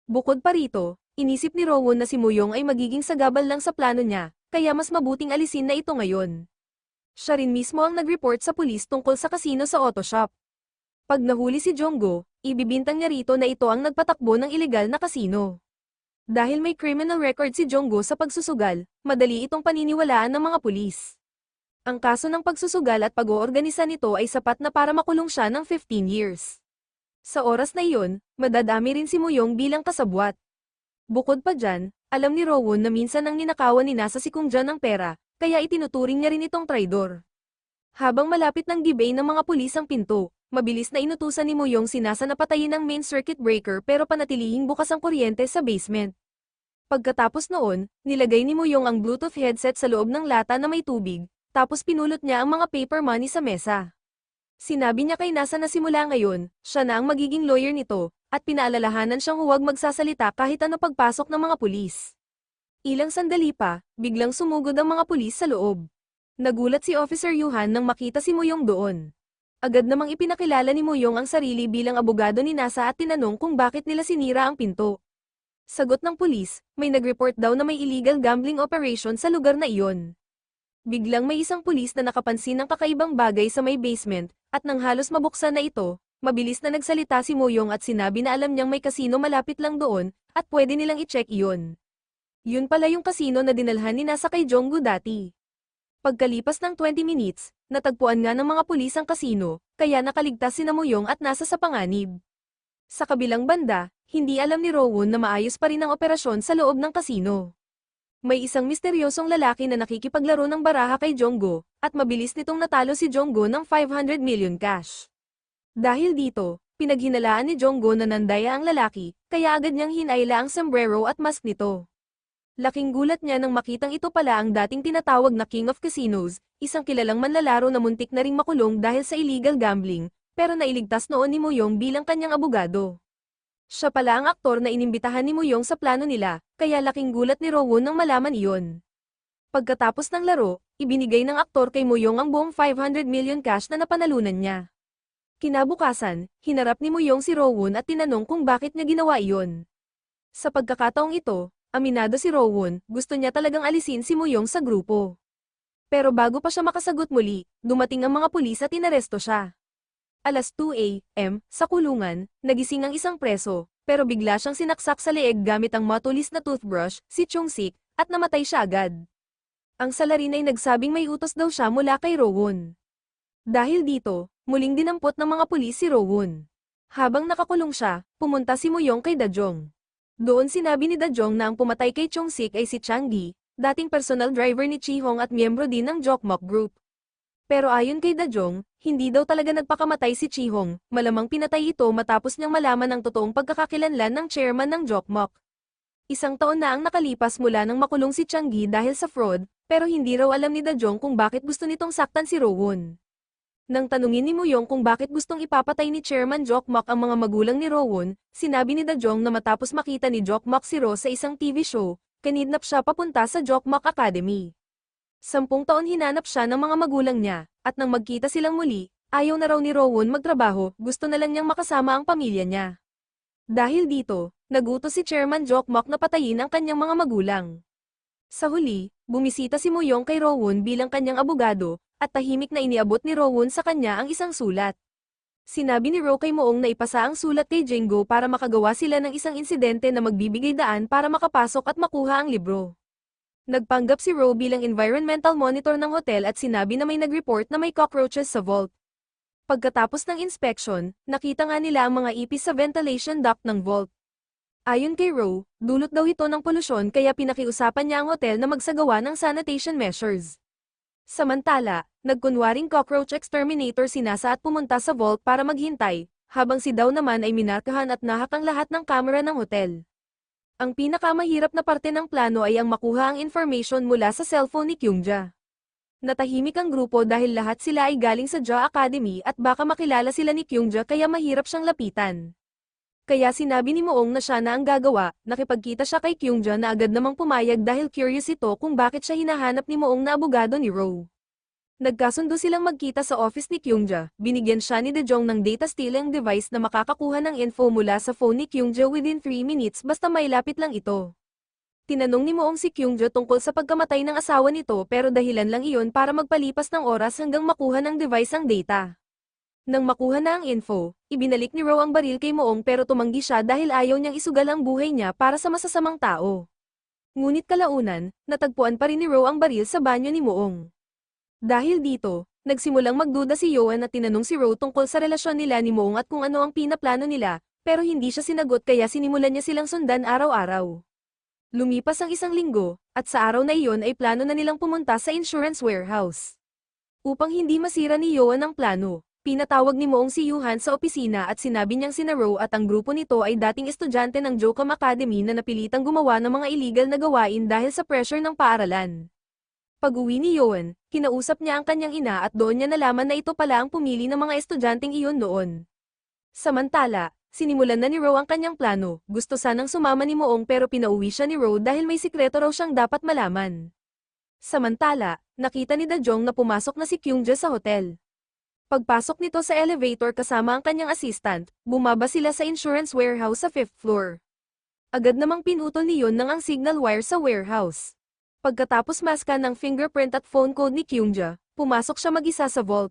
Bukod pa rito, inisip ni Rowoon na si Muyong ay magiging sagabal lang sa plano niya, kaya mas mabuting alisin na ito ngayon. Siya rin mismo ang nag-report sa pulis tungkol sa kasino sa auto shop. Pag nahuli si Jonggo, ibibintang niya rito na ito ang nagpatakbo ng ilegal na kasino. Dahil may criminal record si Jonggo sa pagsusugal, madali itong paniniwalaan ng mga pulis. Ang kaso ng pagsusugal at pag-oorganisa nito ay sapat na para makulong siya ng 15 years. Sa oras na iyon, madadami rin si Muyong bilang kasabwat. Bukod pa dyan, alam ni Rowoon na minsan ang ninakawan ni Nasa si Kung Jan ng pera, kaya itinuturing niya rin itong traidor. Habang malapit ng gibay ng mga pulis ang pinto, mabilis na inutusan ni Muyong si Nasa na patayin ang main circuit breaker pero panatilihing bukas ang kuryente sa basement. Pagkatapos noon, nilagay ni Muyong ang Bluetooth headset sa loob ng lata na may tubig, tapos pinulot niya ang mga paper money sa mesa. Sinabi niya kay Nasa na simula ngayon, siya na ang magiging lawyer nito, at pinaalalahanan siyang huwag magsasalita kahit ano pagpasok ng mga pulis. Ilang sandali pa, biglang sumugod ang mga pulis sa loob. Nagulat si Officer Yuhan nang makita si Muyong doon. Agad namang ipinakilala ni Muyong ang sarili bilang abogado ni Nasa at tinanong kung bakit nila sinira ang pinto. Sagot ng pulis, may nag-report daw na may illegal gambling operation sa lugar na iyon. Biglang may isang pulis na nakapansin ng kakaibang bagay sa may basement, at nang halos mabuksan na ito, mabilis na nagsalita si Muyong at sinabi na alam niyang may kasino malapit lang doon, at pwede nilang i-check iyon. Yun pala yung kasino na dinalhan ni Nasa kay Jonggo dati. Pagkalipas ng 20 minutes, natagpuan nga ng mga pulis ang kasino, kaya nakaligtas sina Muyong at Nasa sa panganib. Sa kabilang banda, hindi alam ni Rowoon na maayos pa rin ang operasyon sa loob ng kasino. May isang misteryosong lalaki na nakikipaglaro ng baraha kay Jonggo, at mabilis nitong natalo si Jonggo ng 500 million cash. Dahil dito, pinaghinalaan ni Jonggo na nandaya ang lalaki, kaya agad niyang hinayla ang sombrero at mask nito. Laking gulat niya nang makitang ito pala ang dating tinatawag na King of Casinos, isang kilalang manlalaro na muntik na ring makulong dahil sa illegal gambling, pero nailigtas noon ni Muyong bilang kanyang abogado. Siya pala ang aktor na inimbitahan ni Muyong sa plano nila, kaya laking gulat ni Rowoon nang malaman iyon. Pagkatapos ng laro, ibinigay ng aktor kay Muyong ang buong 500 million cash na napanalunan niya. Kinabukasan, hinarap ni Muyong si Rowoon at tinanong kung bakit niya ginawa iyon. Sa pagkakataong ito, aminado si Rowoon, gusto niya talagang alisin si Muyong sa grupo. Pero bago pa siya makasagot muli, dumating ang mga pulis at inaresto siya. Alas 2 a.m., sa kulungan, nagising ang isang preso, pero bigla siyang sinaksak sa leeg gamit ang matulis na toothbrush, si Chung-sik, at namatay siya agad. Ang salarin ay nagsabing may utos daw siya mula kay Rowoon. Dahil dito, muling dinampot ng mga pulis si Rowoon. Habang nakakulong siya, pumunta si Muyong kay Dajong. Doon sinabi ni Dajong na ang pumatay kay Chung-sik ay si Changi, dating personal driver ni Chi-hong at miyembro din ng Jokmok Group. Pero ayon kay Dajong, hindi daw talaga nagpakamatay si Chi-hong, malamang pinatay ito matapos niyang malaman ang totoong pagkakakilanlan ng chairman ng Jokmok. Isang taon na ang nakalipas mula nang makulong si Changi dahil sa fraud, pero hindi raw alam ni Dajong kung bakit gusto nitong saktan si Rowoon. Nang tanungin ni Muyong kung bakit gustong ipapatay ni Chairman Jokmok ang mga magulang ni Rowoon, sinabi ni Dajong na matapos makita ni Jokmok si Ro sa isang TV show, kinidnap siya papunta sa Jokmok Academy. 10 taon hinanap siya ng mga magulang niya, at nang magkita silang muli, ayaw na raw ni Rowoon magtrabaho, gusto na lang niyang makasama ang pamilya niya. Dahil dito, nagutos si Chairman Jokmok na patayin ang kanyang mga magulang. Sa huli, bumisita si Muyong kay Rowoon bilang kanyang abogado, at tahimik na iniabot ni Rowoon sa kanya ang isang sulat. Sinabi ni Ro kay Moong na ipasa ang sulat kay Jinggo para makagawa sila ng isang insidente na magbibigay daan para makapasok at makuha ang libro. Nagpanggap si Ro bilang environmental monitor ng hotel at sinabi na may nag-report na may cockroaches sa vault. Pagkatapos ng inspection, nakita nga nila ang mga ipis sa ventilation duct ng vault. Ayon kay Ro, dulot daw ito ng polusyon kaya pinakiusapan niya ang hotel na magsagawa ng sanitation measures. Samantala, nagkunwaring cockroach exterminator si Nasa at pumunta sa vault para maghintay, habang si Daw naman ay minarkahan at nahak ang lahat ng kamera ng hotel. Ang pinakamahirap na parte ng plano ay ang makuha ang information mula sa cellphone ni Kyungja. Natahimik ang grupo dahil lahat sila ay galing sa Ja Academy at baka makilala sila ni Kyungja kaya mahirap siyang lapitan. Kaya sinabi ni Moong na siya na ang gagawa, nakipagkita siya kay Kyungja na agad namang pumayag dahil curious ito kung bakit siya hinahanap ni Moong na abogado ni Ro. Nagkasundo silang magkita sa office ni Kyungja, binigyan siya ni Dejong ng data stealing device na makakakuha ng info mula sa phone ni Kyungja within 3 minutes basta mailapit lang ito. Tinanong ni Moong si Kyungja tungkol sa pagkamatay ng asawa nito pero dahilan lang iyon para magpalipas ng oras hanggang makuha ng device ang data. Nang makuha na ang info, ibinalik ni Ro ang baril kay Moong pero tumanggi siya dahil ayaw niyang isugal ang buhay niya para sa masasamang tao. Ngunit kalaunan, natagpuan pa rin ni Ro ang baril sa banyo ni Moong. Dahil dito, nagsimulang magduda si Yoan at tinanong si Ro tungkol sa relasyon nila ni Moong at kung ano ang pinaplano nila, pero hindi siya sinagot kaya sinimulan niya silang sundan araw-araw. Lumipas ang 1 linggo, at sa araw na iyon ay plano na nilang pumunta sa insurance warehouse. Upang hindi masira ni Yoan ang plano, pinatawag ni Moong si Yuhan sa opisina at sinabi niyang sina Ro at ang grupo nito ay dating estudyante ng Jocam Academy na napilitang gumawa ng mga illegal na gawain dahil sa pressure ng paaralan. Pag-uwi ni Yoan, kinausap niya ang kanyang ina at doon niya nalaman na ito pala ang pumili ng mga estudyanteng iyon noon. Samantala, sinimulan na ni Ro ang kanyang plano, gusto sanang sumama ni Moong pero pinauwi siya ni Ro dahil may sikreto raw siyang dapat malaman. Samantala, nakita ni Dejong na pumasok na si Kyungja sa hotel. Pagpasok nito sa elevator kasama ang kanyang assistant, bumaba sila sa insurance warehouse sa 5th floor. Agad namang pinutol ni Yoon ng ang signal wire sa warehouse. Pagkatapos maska ng fingerprint at phone code ni Kyungja, pumasok siya mag-isa sa vault.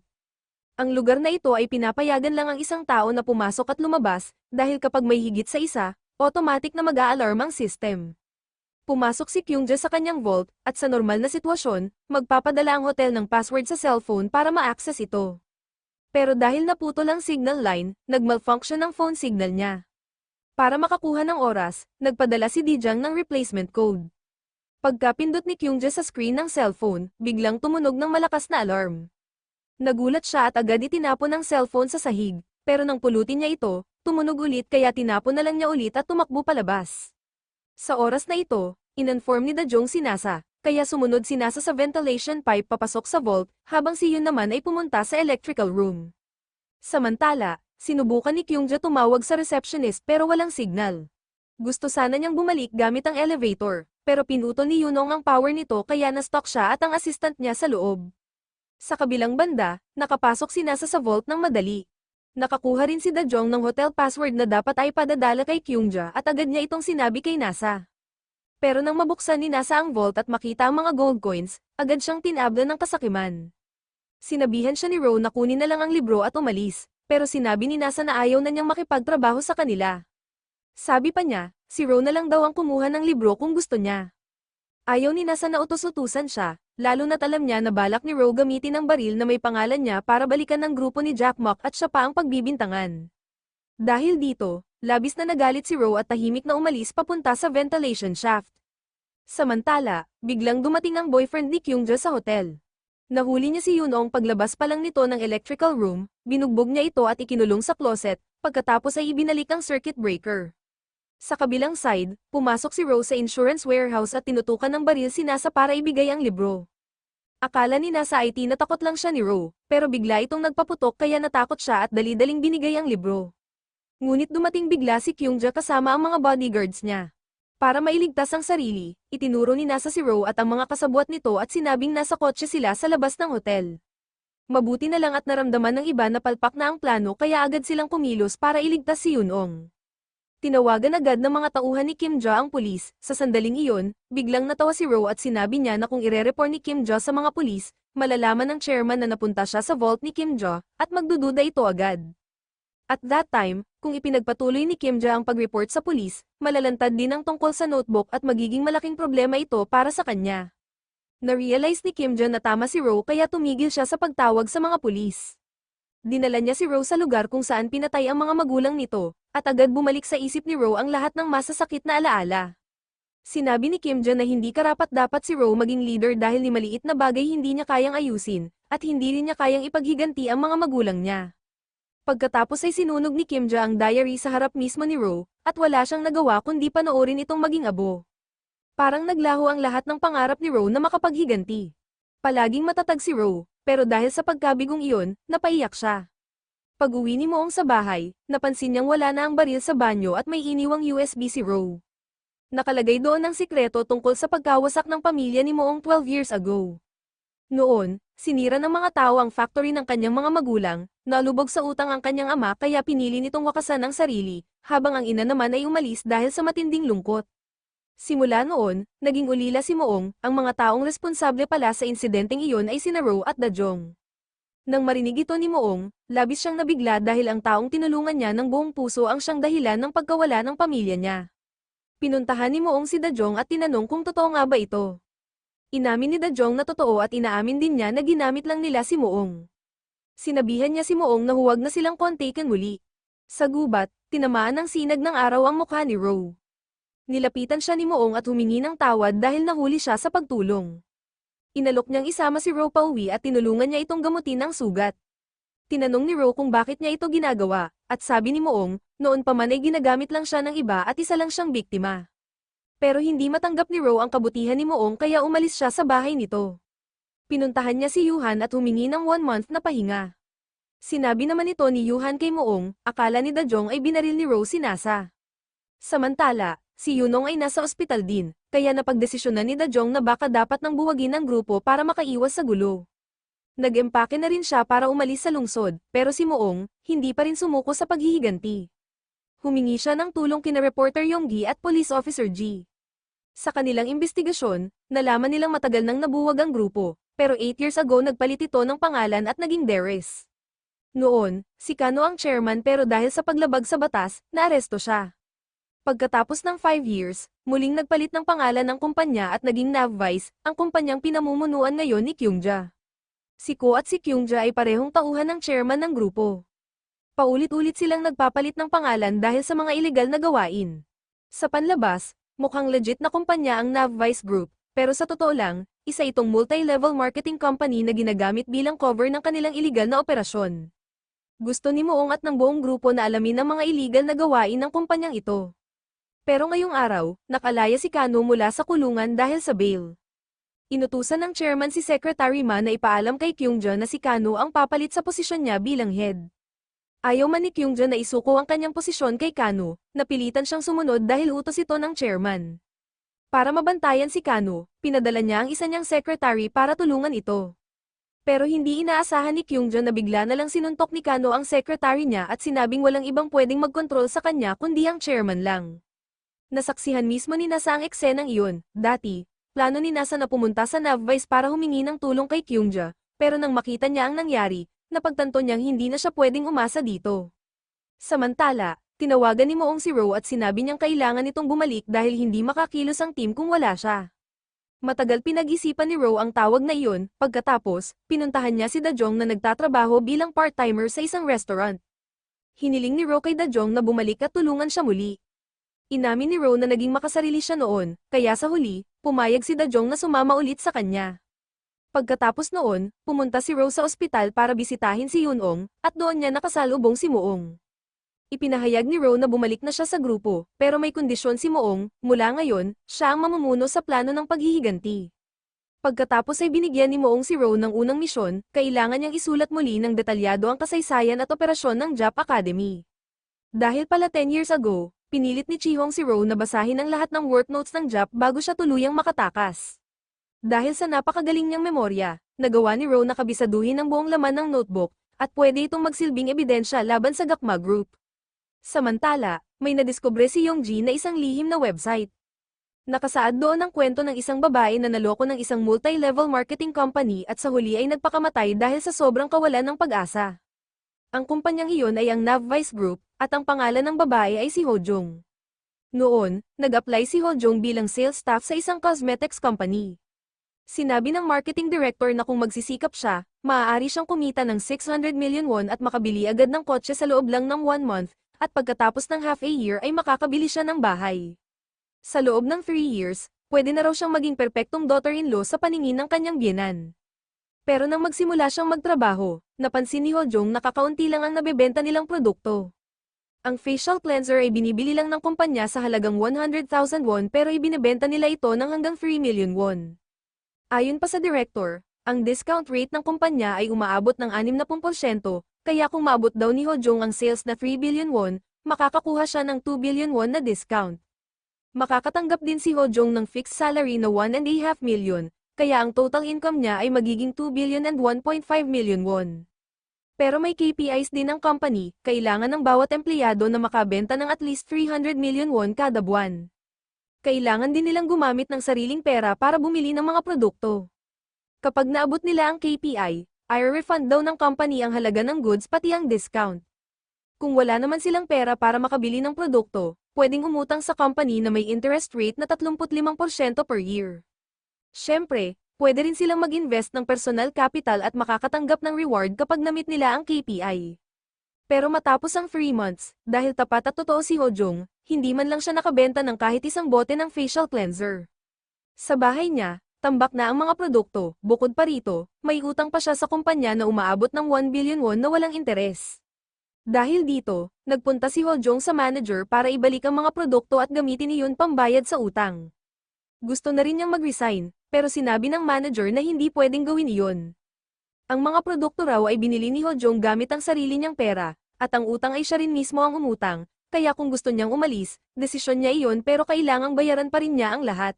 Ang lugar na ito ay pinapayagan lang ang isang tao na pumasok at lumabas, dahil kapag may higit sa isa, automatic na mag-a-alarm ang system. Pumasok si Kyungja sa kanyang vault, at sa normal na sitwasyon, magpapadala ang hotel ng password sa cellphone para ma-access ito. Pero dahil naputol ang signal line, nag-malfunction ang phone signal niya. Para makakuha ng oras, nagpadala si Dijang ng replacement code. Pagkapindot ni Kyungja sa screen ng cellphone, biglang tumunog ng malakas na alarm. Nagulat siya at agad itinapon ang cellphone sa sahig, pero nang pulutin niya ito, tumunog ulit kaya tinapon na lang niya ulit at tumakbo palabas. Sa oras na ito, in-inform ni Dejong si Nasa, kaya sumunod si Nasa sa ventilation pipe papasok sa vault, habang si Yoon naman ay pumunta sa electrical room. Samantala, sinubukan ni Kyungja tumawag sa receptionist pero walang signal. Gusto sana niyang bumalik gamit ang elevator, pero pinutol ni Yunong ang power nito kaya na-stuck siya at ang assistant niya sa loob. Sa kabilang banda, nakapasok si Nasa sa vault ng madali. Nakakuha rin si Dejong ng hotel password na dapat ay padadala kay Kyungja at agad niya itong sinabi kay Nasa. Pero nang mabuksan ni Nasa ang vault at makita ang mga gold coins, agad siyang tinabla ng kasakiman. Sinabihan siya ni Ro na kunin na lang ang libro at umalis, pero sinabi ni Nasa na ayaw na niyang makipagtrabaho sa kanila. Sabi pa niya, si Ro na lang daw ang kumuha ng libro kung gusto niya. Ayaw ni Nasa na utos-utusan siya, lalo na't alam niya na balak ni Ro gamitin ang baril na may pangalan niya para balikan ng grupo ni Jack Mock at siya pa ang pagbibintangan. Dahil dito, labis na nagalit si Ro at tahimik na umalis papunta sa ventilation shaft. Samantala, biglang dumating ang boyfriend ni Kyungja sa hotel. Nahuli niya si Yunong paglabas pa lang nito ng electrical room, binugbog niya ito at ikinulong sa closet, pagkatapos ay ibinalik ang circuit breaker. Sa kabilang side, pumasok si Ro sa insurance warehouse at tinutukan ng baril si Nasa para ibigay ang libro. Akala ni Nasa ay tinatakot lang siya ni Ro, pero bigla itong nagpaputok kaya natakot siya at dali-daling binigay ang libro. Ngunit dumating bigla si Kyungja kasama ang mga bodyguards niya. Para mailigtas ang sarili, itinuro ni Nasa si Ro at ang mga kasabwat nito at sinabing nasa kotse sila sa labas ng hotel. Mabuti na lang at naramdaman ng iba na palpak na ang plano kaya agad silang kumilos para iligtas si Yunong. Tinawagan agad ng mga tauhan ni Kim Ja ang pulis. Sa sandaling iyon, biglang natawa si Ro at sinabi niya na kung ire-report ni Kim Ja sa mga pulis, malalaman ng chairman na napunta siya sa vault ni Kim Ja, at magdududa ito agad. At that time, kung ipinagpatuloy ni Kim Ja ang pag-report sa pulis, malalantad din ang tungkol sa notebook at magiging malaking problema ito para sa kanya. Na-realize ni Kim Ja na tama si Ro kaya tumigil siya sa pagtawag sa mga pulis. Dinala niya si Ro sa lugar kung saan pinatay ang mga magulang nito, at agad bumalik sa isip ni Ro ang lahat ng masasakit na alaala. Sinabi ni Kim Ja na hindi karapat-dapat si Ro maging leader dahil ni maliit na bagay hindi niya kayang ayusin, at hindi rin niya kayang ipaghiganti ang mga magulang niya. Pagkatapos ay sinunog ni Kim Ja ang diary sa harap mismo ni Ro, at wala siyang nagawa kundi panoorin itong maging abo. Parang naglaho ang lahat ng pangarap ni Ro na makapaghiganti. Palaging matatag si Ro, pero dahil sa pagkabigong iyon, napaiyak siya. Pag-uwi ni Moong sa bahay, napansin niyang wala na ang baril sa banyo at may iniwang USB si Ro. Nakalagay doon ang sikreto tungkol sa pagkawasak ng pamilya ni Moong 12 years ago. Noon, Sinira ng mga tao ang factory ng kanyang mga magulang, nalubog sa utang ang kanyang ama kaya pinili nitong wakasan ang sarili, habang ang ina naman ay umalis dahil sa matinding lungkot. Simula noon, naging ulila si Moong, ang mga taong responsable pala sa insidenteng iyon ay sina Ro at Dajong. Nang marinig ito ni Moong, labis siyang nabigla dahil ang taong tinulungan niya ng buong puso ang siyang dahilan ng pagkawala ng pamilya niya. Pinuntahan ni Moong si Dajong at tinanong kung totoo nga ba ito. Inamin ni Dajong na totoo at inaamin din niya na ginamit lang nila si Moong. Sinabihan niya si Moong na huwag na silang kontakin muli. Sa gubat, tinamaan ng sinag ng araw ang mukha ni Ro. Nilapitan siya ni Moong at humingi ng tawad dahil nahuli siya sa pagtulong. Inalok niyang isama si Ro pauwi at tinulungan niya itong gamutin ang sugat. Tinanong ni Ro kung bakit niya ito ginagawa, at sabi ni Moong, noon pa man ay ginagamit lang siya ng iba at isa lang siyang biktima. Pero hindi matanggap ni Ro ang kabutihan ni Moong kaya umalis siya sa bahay nito. Pinuntahan niya si Yuhan at humingi ng 1 month na pahinga. Sinabi naman ito ni Yuhan kay Moong, akala ni Dajong ay binaril ni Ro si Nasa. Samantala, si Yunong ay nasa ospital din, kaya napagdesisyonan ni Dajong na baka dapat nang buwagin ang grupo para makaiwas sa gulo. Nag-empake na rin siya para umalis sa lungsod, pero si Moong, hindi pa rin sumuko sa paghihiganti. Humingi siya ng tulong kina Reporter Yonggi at Police Officer G. Sa kanilang investigasyon, nalaman nilang matagal nang nabuwag ang grupo, pero 8 years ago nagpalit ito ng pangalan at naging Deres. Noon, si Kano ang chairman pero dahil sa paglabag sa batas, naaresto siya. Pagkatapos ng 5 years, muling nagpalit ng pangalan ng kumpanya at naging Navvice, ang kumpanyang pinamumunuan ngayon ni Kyungja. Si Ko at si Kyungja ay parehong tauhan ng chairman ng grupo. Paulit-ulit silang nagpapalit ng pangalan dahil sa mga ilegal na gawain. Sa panlabas, mukhang legit na kumpanya ang Navvice Group, pero sa totoo lang, isa itong multi-level marketing company na ginagamit bilang cover ng kanilang iligal na operasyon. Gusto ni Moong at ng buong grupo na alamin ang mga iligal na gawain ng kumpanyang ito. Pero ngayong araw, nakalaya si Kano mula sa kulungan dahil sa bail. Inutusan ng chairman si Secretary Ma na ipaalam kay Kyungja na si Kano ang papalit sa posisyon niya bilang head. Ayaw man ni Kyungja na isuko ang kanyang posisyon kay Kano, napilitan siyang sumunod dahil utos ito ng chairman. Para mabantayan si Kano, pinadala niya ang isa niyang secretary para tulungan ito. Pero hindi inaasahan ni Kyungja na bigla na lang sinuntok ni Kano ang secretary niya at sinabing walang ibang pwedeng magkontrol sa kanya kundi ang chairman lang. Nasaksihan mismo ni Nasa ang eksenang iyon. Dati, plano ni Nasa na pumunta sa Navvice para humingi ng tulong kay Kyungja, pero nang makita niya ang nangyari, napagtanto niyang hindi na siya pwedeng umasa dito. Samantala, tinawagan ni Moong si Ro at sinabi niyang kailangan itong bumalik dahil hindi makakilos ang team kung wala siya. Matagal pinag-isipan ni Ro ang tawag na iyon, pagkatapos, pinuntahan niya si Dajong na nagtatrabaho bilang part-timer sa isang restaurant. Hiniling ni Ro kay Dajong na bumalik at tulungan siya muli. Inamin ni Ro na naging makasarili siya noon, kaya sa huli, pumayag si Dajong na sumama ulit sa kanya. Pagkatapos noon, pumunta si Ro sa ospital para bisitahin si Yunong, at doon niya nakasalubong si Moong. Ipinahayag ni Ro na bumalik na siya sa grupo, pero may kondisyon si Moong, mula ngayon, siya ang mamumuno sa plano ng paghihiganti. Pagkatapos ay binigyan ni Moong si Ro ng unang misyon, kailangan niyang isulat muli ng detalyado ang kasaysayan at operasyon ng Jap Academy. Dahil pala 10 years ago, pinilit ni Chihong si Ro na basahin ang lahat ng work notes ng Jap bago siya tuluyang makatakas. Dahil sa napakagaling niyang memorya, nagawa ni Ro na kabisaduhin ang buong laman ng notebook, at pwede itong magsilbing ebidensya laban sa Gakma Group. Samantala, may nadiskubre si Yongji na isang lihim na website. Nakasaad doon ang kwento ng isang babae na naloko ng isang multi-level marketing company at sa huli ay nagpakamatay dahil sa sobrang kawalan ng pag-asa. Ang kumpanyang iyon ay ang Navvice Group, at ang pangalan ng babae ay si Hojong. Noon, nag-apply si Hojong bilang sales staff sa isang cosmetics company. Sinabi ng marketing director na kung magsisikap siya, maaari siyang kumita ng 600 million won at makabili agad ng kotse sa loob lang ng 1 month, at pagkatapos ng half a year ay makakabili siya ng bahay. Sa loob ng 3 years, pwede na raw siyang maging perpektong daughter-in-law sa paningin ng kanyang biyenan. Pero nang magsimula siyang magtrabaho, napansin ni Hojong na kakaunti lang ang nabebenta nilang produkto. Ang facial cleanser ay binibili lang ng kumpanya sa halagang 100,000 won pero ibinebenta nila ito ng hanggang 3 million won. Ayon pa sa director, ang discount rate ng kumpanya ay umaabot ng 60%, kaya kung maabot daw ni Hojong ang sales na 3 billion won, makakakuha siya ng 2 billion won na discount. Makakatanggap din si Hojong ng fixed salary na 1.5 million, kaya ang total income niya ay magiging 2 billion and 1.5 million won. Pero may KPIs din ng company, kailangan ng bawat empleyado na makabenta ng at least 300 million won kada buwan. Kailangan din nilang gumamit ng sariling pera para bumili ng mga produkto. Kapag naabot nila ang KPI, ay refund daw ng company ang halaga ng goods pati ang discount. Kung wala naman silang pera para makabili ng produkto, pwedeng umutang sa company na may interest rate na 35% per year. Siyempre, pwede rin silang mag-invest ng personal capital at makakatanggap ng reward kapag na-meet nila ang KPI. Pero matapos ang 3 months, dahil tapat at totoo si Hojong, hindi man lang siya nakabenta ng kahit isang bote ng facial cleanser. Sa bahay niya, tambak na ang mga produkto, bukod pa rito, may utang pa siya sa kumpanya na umaabot ng 1 billion won na walang interes. Dahil dito, nagpunta si Hojong sa manager para ibalik ang mga produkto at gamitin iyon pambayad sa utang. Gusto na rin niyang mag-resign, pero sinabi ng manager na hindi pwedeng gawin iyon. Ang mga produkto raw ay binili ni Hojong gamit ang sarili niyang pera, at ang utang ay siya rin mismo ang umutang, kaya kung gusto niyang umalis, desisyon niya iyon pero kailangang bayaran pa rin niya ang lahat.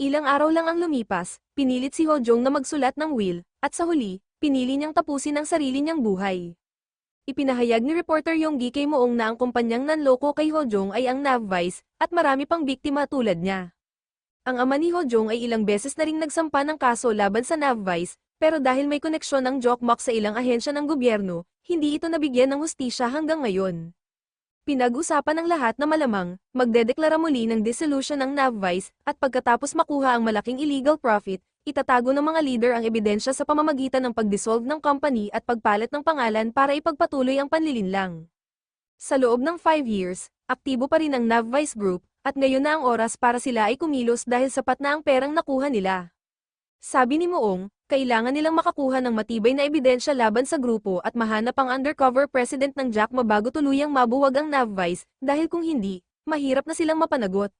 Ilang araw lang ang lumipas, pinilit si Hojong na magsulat ng will, at sa huli, pinili niyang tapusin ang sarili niyang buhay. Ipinahayag ni reporter Yonggi kay Moong na ang kumpanyang nanloko kay Hojong ay ang Navvice, at marami pang biktima tulad niya. Ang ama ni Hojong ay ilang beses na ring nagsampa ng kaso laban sa Navvice, pero dahil may koneksyon ng Jokmok sa ilang ahensya ng gobyerno, hindi ito nabigyan ng hustisya hanggang ngayon. Pinag-usapan ng lahat na malamang, magdedeklara muli ng dissolution ng Navvice, at pagkatapos makuha ang malaking illegal profit, itatago ng mga leader ang ebidensya sa pamamagitan ng pag-dissolve ng company at pagpalit ng pangalan para ipagpatuloy ang panlilinlang. Sa loob ng 5 years, aktibo pa rin ang Navvice Group, at ngayon na ang oras para sila ay kumilos dahil sapat na ang perang nakuha nila. Sabi ni Moong, kailangan nilang makakuha ng matibay na ebidensya laban sa grupo at mahanap ang undercover president ng Jackma bago tuluyang mabuwag ang Navvice, dahil kung hindi, mahirap na silang mapanagot.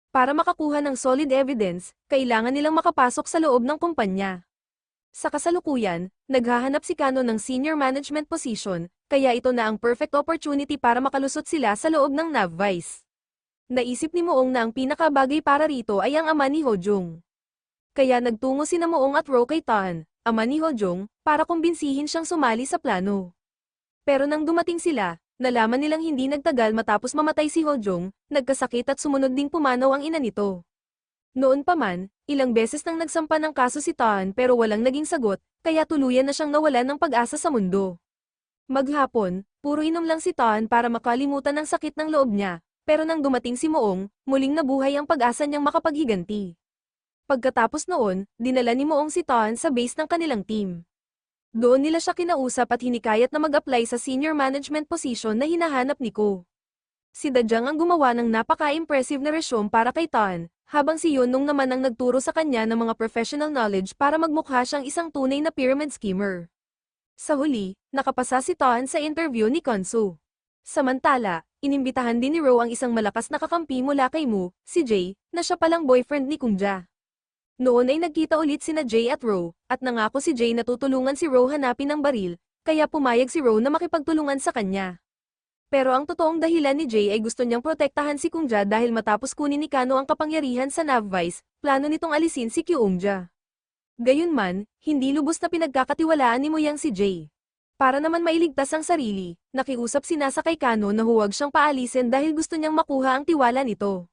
Para makakuha ng solid evidence, kailangan nilang makapasok sa loob ng kumpanya. Sa kasalukuyan, naghahanap si Kano ng senior management position, kaya ito na ang perfect opportunity para makalusot sila sa loob ng Navvice. Naisip ni Moong na ang pinakabagay para rito ay ang ama ni Hojong. Kaya nagtungo sina Moong at Ro kay Tan, ama ni Hojong, para kumbinsihin siyang sumali sa plano. Pero nang dumating sila, nalaman nilang hindi nagtagal matapos mamatay si Hojong, nagkasakit at sumunod ding pumanaw ang ina nito. Noon pa man, ilang beses nang nagsampa ng kaso si Tan pero walang naging sagot, kaya tuluyan na siyang nawalan ng pag-asa sa mundo. Maghapon, puro inom lang si Tan para makalimutan ang sakit ng loob niya, pero nang dumating si Moong, muling nabuhay ang pag-asa niyang makapaghiganti. Pagkatapos noon, dinala ni Moong si Tan sa base ng kanilang team. Doon nila siya kinausap at hinikayat na mag-apply sa senior management position na hinahanap ni Ko. Si Dajang ang gumawa ng napaka-impressive na resume para kay Tan, habang si Yunong naman ang nagturo sa kanya ng mga professional knowledge para magmukha siyang isang tunay na pyramid schemer. Sa huli, nakapasa si Tan sa interview ni Konsu. Samantala, inimbitahan din ni Ro ang isang malakas na kakampi mula kay Mu, si Jay, na siya palang boyfriend ni Kungja. Noon ay nagkita ulit sina Jay at Ro, at nangako si Jay na tutulungan si Ro hanapin ang baril, kaya pumayag si Ro na makipagtulungan sa kanya. Pero ang totoong dahilan ni Jay ay gusto niyang protektahan si Kungja dahil matapos kunin ni Kano ang kapangyarihan sa Navvice, plano nitong alisin si Kyungja. Gayunman, hindi lubos na pinagkakatiwalaan ni Moyang si Jay. Para naman mailigtas ang sarili, nakiusap si Nasa kay Kano na huwag siyang paalisin dahil gusto niyang makuha ang tiwala nito.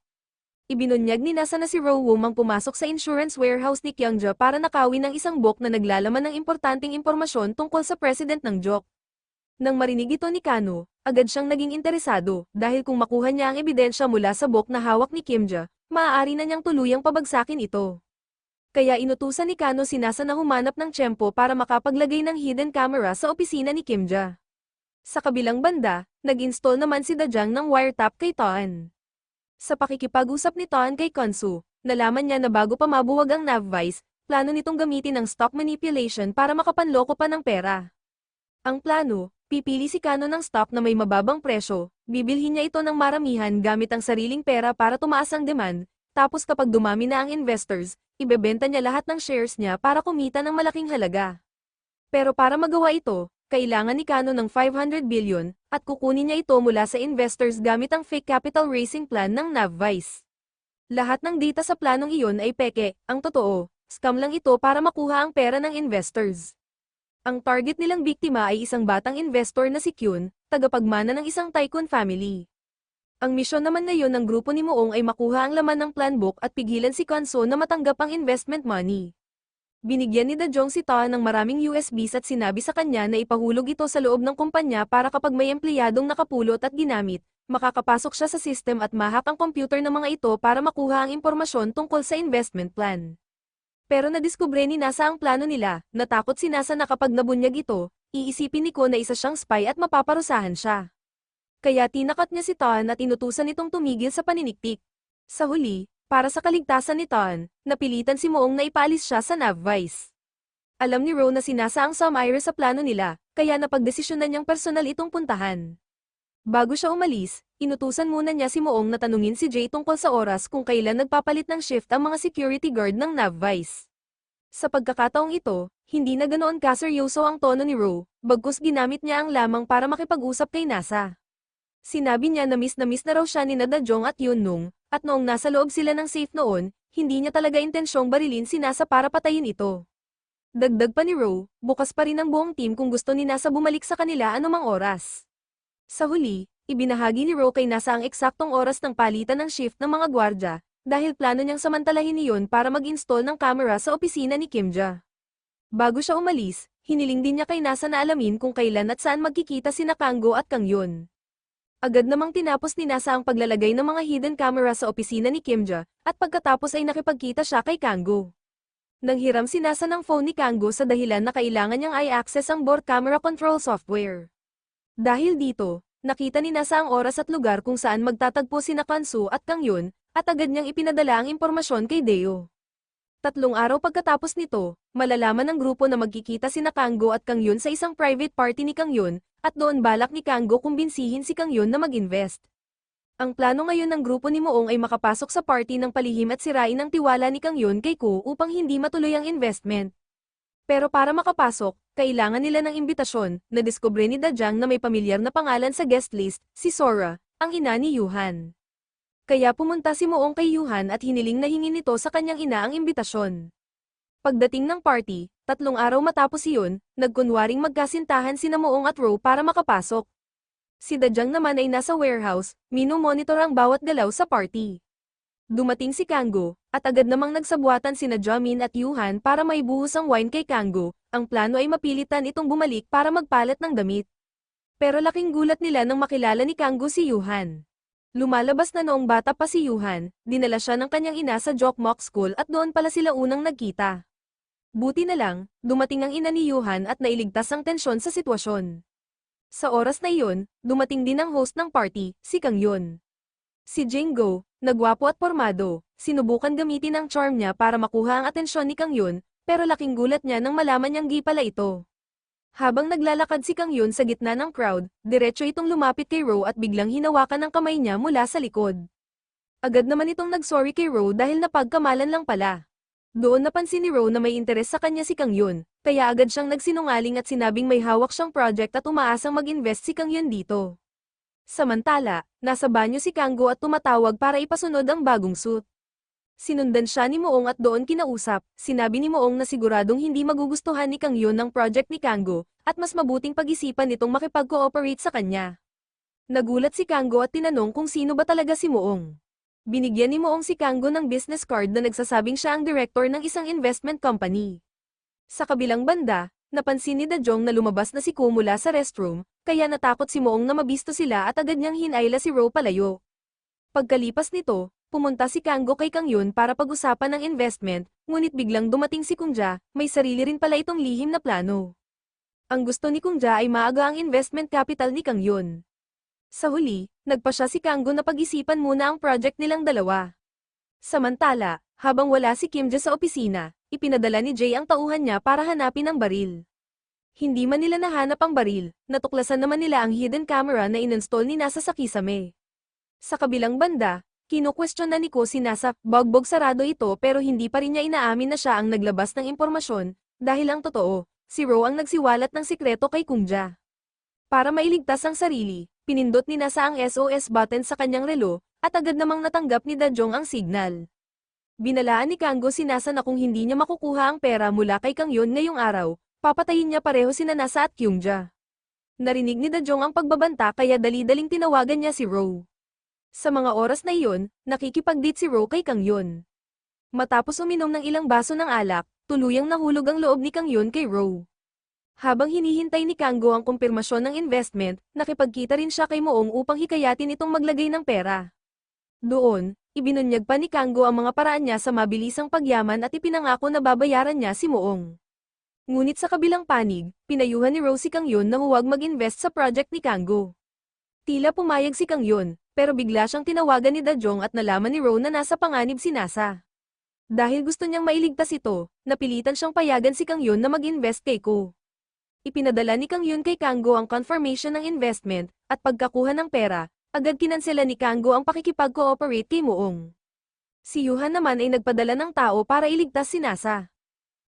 Ibinunyag ni Nasa na si Ro-Wum ang pumasok sa insurance warehouse ni Kyungja para nakawin ng isang book na naglalaman ng importanteng impormasyon tungkol sa president ng Jok. Nang marinig ito ni Kano, agad siyang naging interesado, dahil kung makuha niya ang ebidensya mula sa book na hawak ni Kimja, maaari na niyang tuluyang pabagsakin ito. Kaya inutusan ni Kano si Nasa na humanap ng tiyempo para makapaglagay ng hidden camera sa opisina ni Kimja. Sa kabilang banda, nag-install naman si Dajang ng wiretap kay Tan. Sa pakikipag-usap ni Tan kay Konsu, nalaman niya na bago pa mabuwag ang Navvice, plano nitong gamitin ang stock manipulation para makapanloko pa ng pera. Ang plano, pipili si Kano ng stock na may mababang presyo, bibilhin niya ito ng maramihan gamit ang sariling pera para tumaas ang demand, tapos kapag dumami na ang investors, ibebenta niya lahat ng shares niya para kumita ng malaking halaga. Pero para magawa ito, kailangan ni Kano ng 500 billion, at kukunin niya ito mula sa investors gamit ang fake capital raising plan ng Navvice. Lahat ng data sa planong iyon ay peke, ang totoo, scam lang ito para makuha ang pera ng investors. Ang target nilang biktima ay isang batang investor na si Kyun, tagapagmana ng isang tycoon family. Ang misyon naman ngayon ng grupo ni Moong ay makuha ang laman ng plan book at pigilan si Kanso na matanggap ang investment money. Binigyan ni Dajong si Ta ng maraming USBs at sinabi sa kanya na ipahulog ito sa loob ng kumpanya para kapag may empleyadong nakapulot at ginamit, makakapasok siya sa system at mahak ang computer ng mga ito para makuha ang impormasyon tungkol sa investment plan. Pero nadiskubre ni Nasa ang plano nila, natakot si Nasa na kapag nabunyag ito, iisipin ni Ko na isa siyang spy at mapaparusahan siya. Kaya tinakat niya si Tan at inutusan itong tumigil sa paniniktik. Sa huli, para sa kaligtasan ni Tan, napilitan si Moong na ipaalis siya sa Navvice. Alam ni Ro na sinasa ang Samira sa plano nila, kaya napagdesisyonan niyang personal itong puntahan. Bago siya umalis, inutusan muna niya si Moong na tanungin si Jay tungkol sa oras kung kailan nagpapalit ng shift ang mga security guard ng Navvice. Sa pagkakataong ito, hindi na ganoon kaseryoso ang tono ni Ro, bagkus ginamit niya ang lamang para makipag-usap kay Nasa. Sinabi niya na miss na raw siya ni Dajong at Yunung, at noong nasa loob sila ng safe noon, hindi niya talaga intensyong barilin si Nasa para patayin ito. Dagdag pa ni Ro, bukas pa rin ang buong team kung gusto ni Nasa bumalik sa kanila anumang oras. Sa huli, ibinahagi ni Ro kay Nasa ang eksaktong oras ng palitan ng shift ng mga gwardya, dahil plano niyang samantalahin iyon para mag-install ng camera sa opisina ni Kimja. Bago siya umalis, hiniling din niya kay Nasa na alamin kung kailan at saan magkikita sina Kanggo at Kangyun. Agad namang tinapos ni Nasa ang paglalagay ng mga hidden camera sa opisina ni Kimja, at pagkatapos ay nakipagkita siya kay Kanggo. Nanghiram si Nasa ng phone ni Kanggo sa dahilan na kailangan niyang i-access ang board camera control software. Dahil dito, nakita ni Nasa ang oras at lugar kung saan magtatagpo sina Kansu at Kangyun, at agad niyang ipinadala ang impormasyon kay Deo. 3 araw pagkatapos nito, malalaman ng grupo na magkikita sina Kanggo at Kangyun sa isang private party ni Kangyun, at doon balak ni Kanggo kumbinsihin si Kangyun na mag-invest. Ang plano ngayon ng grupo ni Moong ay makapasok sa party ng palihim at sirain ang tiwala ni Kangyun kay Ko upang hindi matuloy ang investment. Pero para makapasok, kailangan nila ng imbitasyon, nadiskubre ni Dajang na may pamilyar na pangalan sa guest list, si Sora, ang ina ni Yuhan. Kaya pumunta si Moong kay Yuhan at hiniling na hingin nito sa kanyang ina ang imbitasyon. Pagdating ng party, 3 araw matapos iyon, nagkunwaring magkasintahan sina Moong at Ro para makapasok. Si Dajang naman ay nasa warehouse, mino-monitor ang bawat galaw sa party. Dumating si Kanggo, at agad namang nagsabuatan sina Jamin at Yuhan para maibuhos ang wine kay Kanggo, ang plano ay mapilitan itong bumalik para magpalit ng damit. Pero laking gulat nila nang makilala ni Kanggo si Yuhan. Lumalabas na noong bata pa si Yuhan, dinala siya ng kanyang ina sa Jokmok School at doon pala sila unang nagkita. Buti na lang, dumating ang ina ni Yuhan at nailigtas ang tensyon sa sitwasyon. Sa oras na iyon, dumating din ang host ng party, si Kangyun. Si Jingo, nagwapo at pormado, sinubukan gamitin ang charm niya para makuha ang atensyon ni Kangyun, pero laking gulat niya nang malaman niyang gi pala ito. Habang naglalakad si Kangyun sa gitna ng crowd, diretso itong lumapit kay Ro at biglang hinawakan ang kamay niya mula sa likod. Agad naman itong nagsorry kay Ro dahil napagkamalan lang pala. Doon napansin ni Ro na may interes sa kanya si Kangyun, kaya agad siyang nagsinungaling at sinabing may hawak siyang project at umaasang mag-invest si Kangyun dito. Samantala, nasa banyo si Kanggo at tumatawag para ipasunod ang bagong suit. Sinundan siya ni Moong at doon kinausap, sinabi ni Moong na siguradong hindi magugustuhan ni Kangyun ng project ni Kanggo, at mas mabuting pag-isipan nitong makipag-cooperate sa kanya. Nagulat si Kanggo at tinanong kung sino ba talaga si Moong. Binigyan ni Moong si Kanggo ng business card na nagsasabing siya ang director ng isang investment company. Sa kabilang banda, napansin ni Dajong na lumabas na si Ko mula sa restroom, kaya natakot si Moong na mabisto sila at agad niyang hinayla si Ro palayo. Pagkalipas nito, pumunta si Kanggo kay Kangyun para pag-usapan ng investment, ngunit biglang dumating si Kungja, may sarili rin pala itong lihim na plano. Ang gusto ni Kungja ay maaga ang investment capital ni Kangyun. Sa huli, nagpa siya si Kanggo na pag-isipan muna ang project nilang dalawa. Samantala, habang wala si Kimja sa opisina, ipinadala ni Jay ang tauhan niya para hanapin ang baril. Hindi man nila nahanap ang baril, natuklasan naman nila ang hidden camera na in-install ni Nasa sa kisame. Sa kabilang banda, kino-question na ni Ko si Nasa, bagbog sarado ito pero hindi pa rin niya inaamin na siya ang naglabas ng impormasyon, dahil ang totoo, si Ro ang nagsiwalat ng sikreto kay Kungja. Para mailigtas ang sarili, pinindot ni Nasa ang SOS button sa kanyang relo, at agad namang natanggap ni Dajong ang signal. Binalaan ni Kanggo si Nasa na kung hindi niya makukuha ang pera mula kay Kang Yun ngayong araw, papatayin niya pareho sina Nasa at Kyungja. Narinig ni Dajong ang pagbabanta kaya dali-daling tinawagan niya si Ro. Sa mga oras na iyon, nakikipag-date si Ro kay Kang Yun. Matapos uminom ng ilang baso ng alak, tuluyang nahulog ang loob ni Kang Yun kay Ro. Habang hinihintay ni Kanggo ang kumpirmasyon ng investment, nakipagkita rin siya kay Moong upang hikayatin itong maglagay ng pera. Doon, ibinunyag pa ni Kanggo ang mga paraan niya sa mabilisang pagyaman at ipinangako na babayaran niya si Moong. Ngunit sa kabilang panig, pinayuhan ni Ro si Kang Yun na huwag mag-invest sa project ni Kanggo. Tila pumayag si Kang Yun, pero bigla siyang tinawagan ni Dajong at nalaman ni Ro na nasa panganib si Nasa. Dahil gusto niyang mailigtas ito, napilitan siyang payagan si Kang Yun na mag-invest kay Ko. Ipinadala ni Kang Yun kay Kanggo ang confirmation ng investment, at pagkakuha ng pera, agad kinansela ni Kanggo ang pakikipag-cooperate kay Moong. Si Yuhan naman ay nagpadala ng tao para iligtas si Nasa.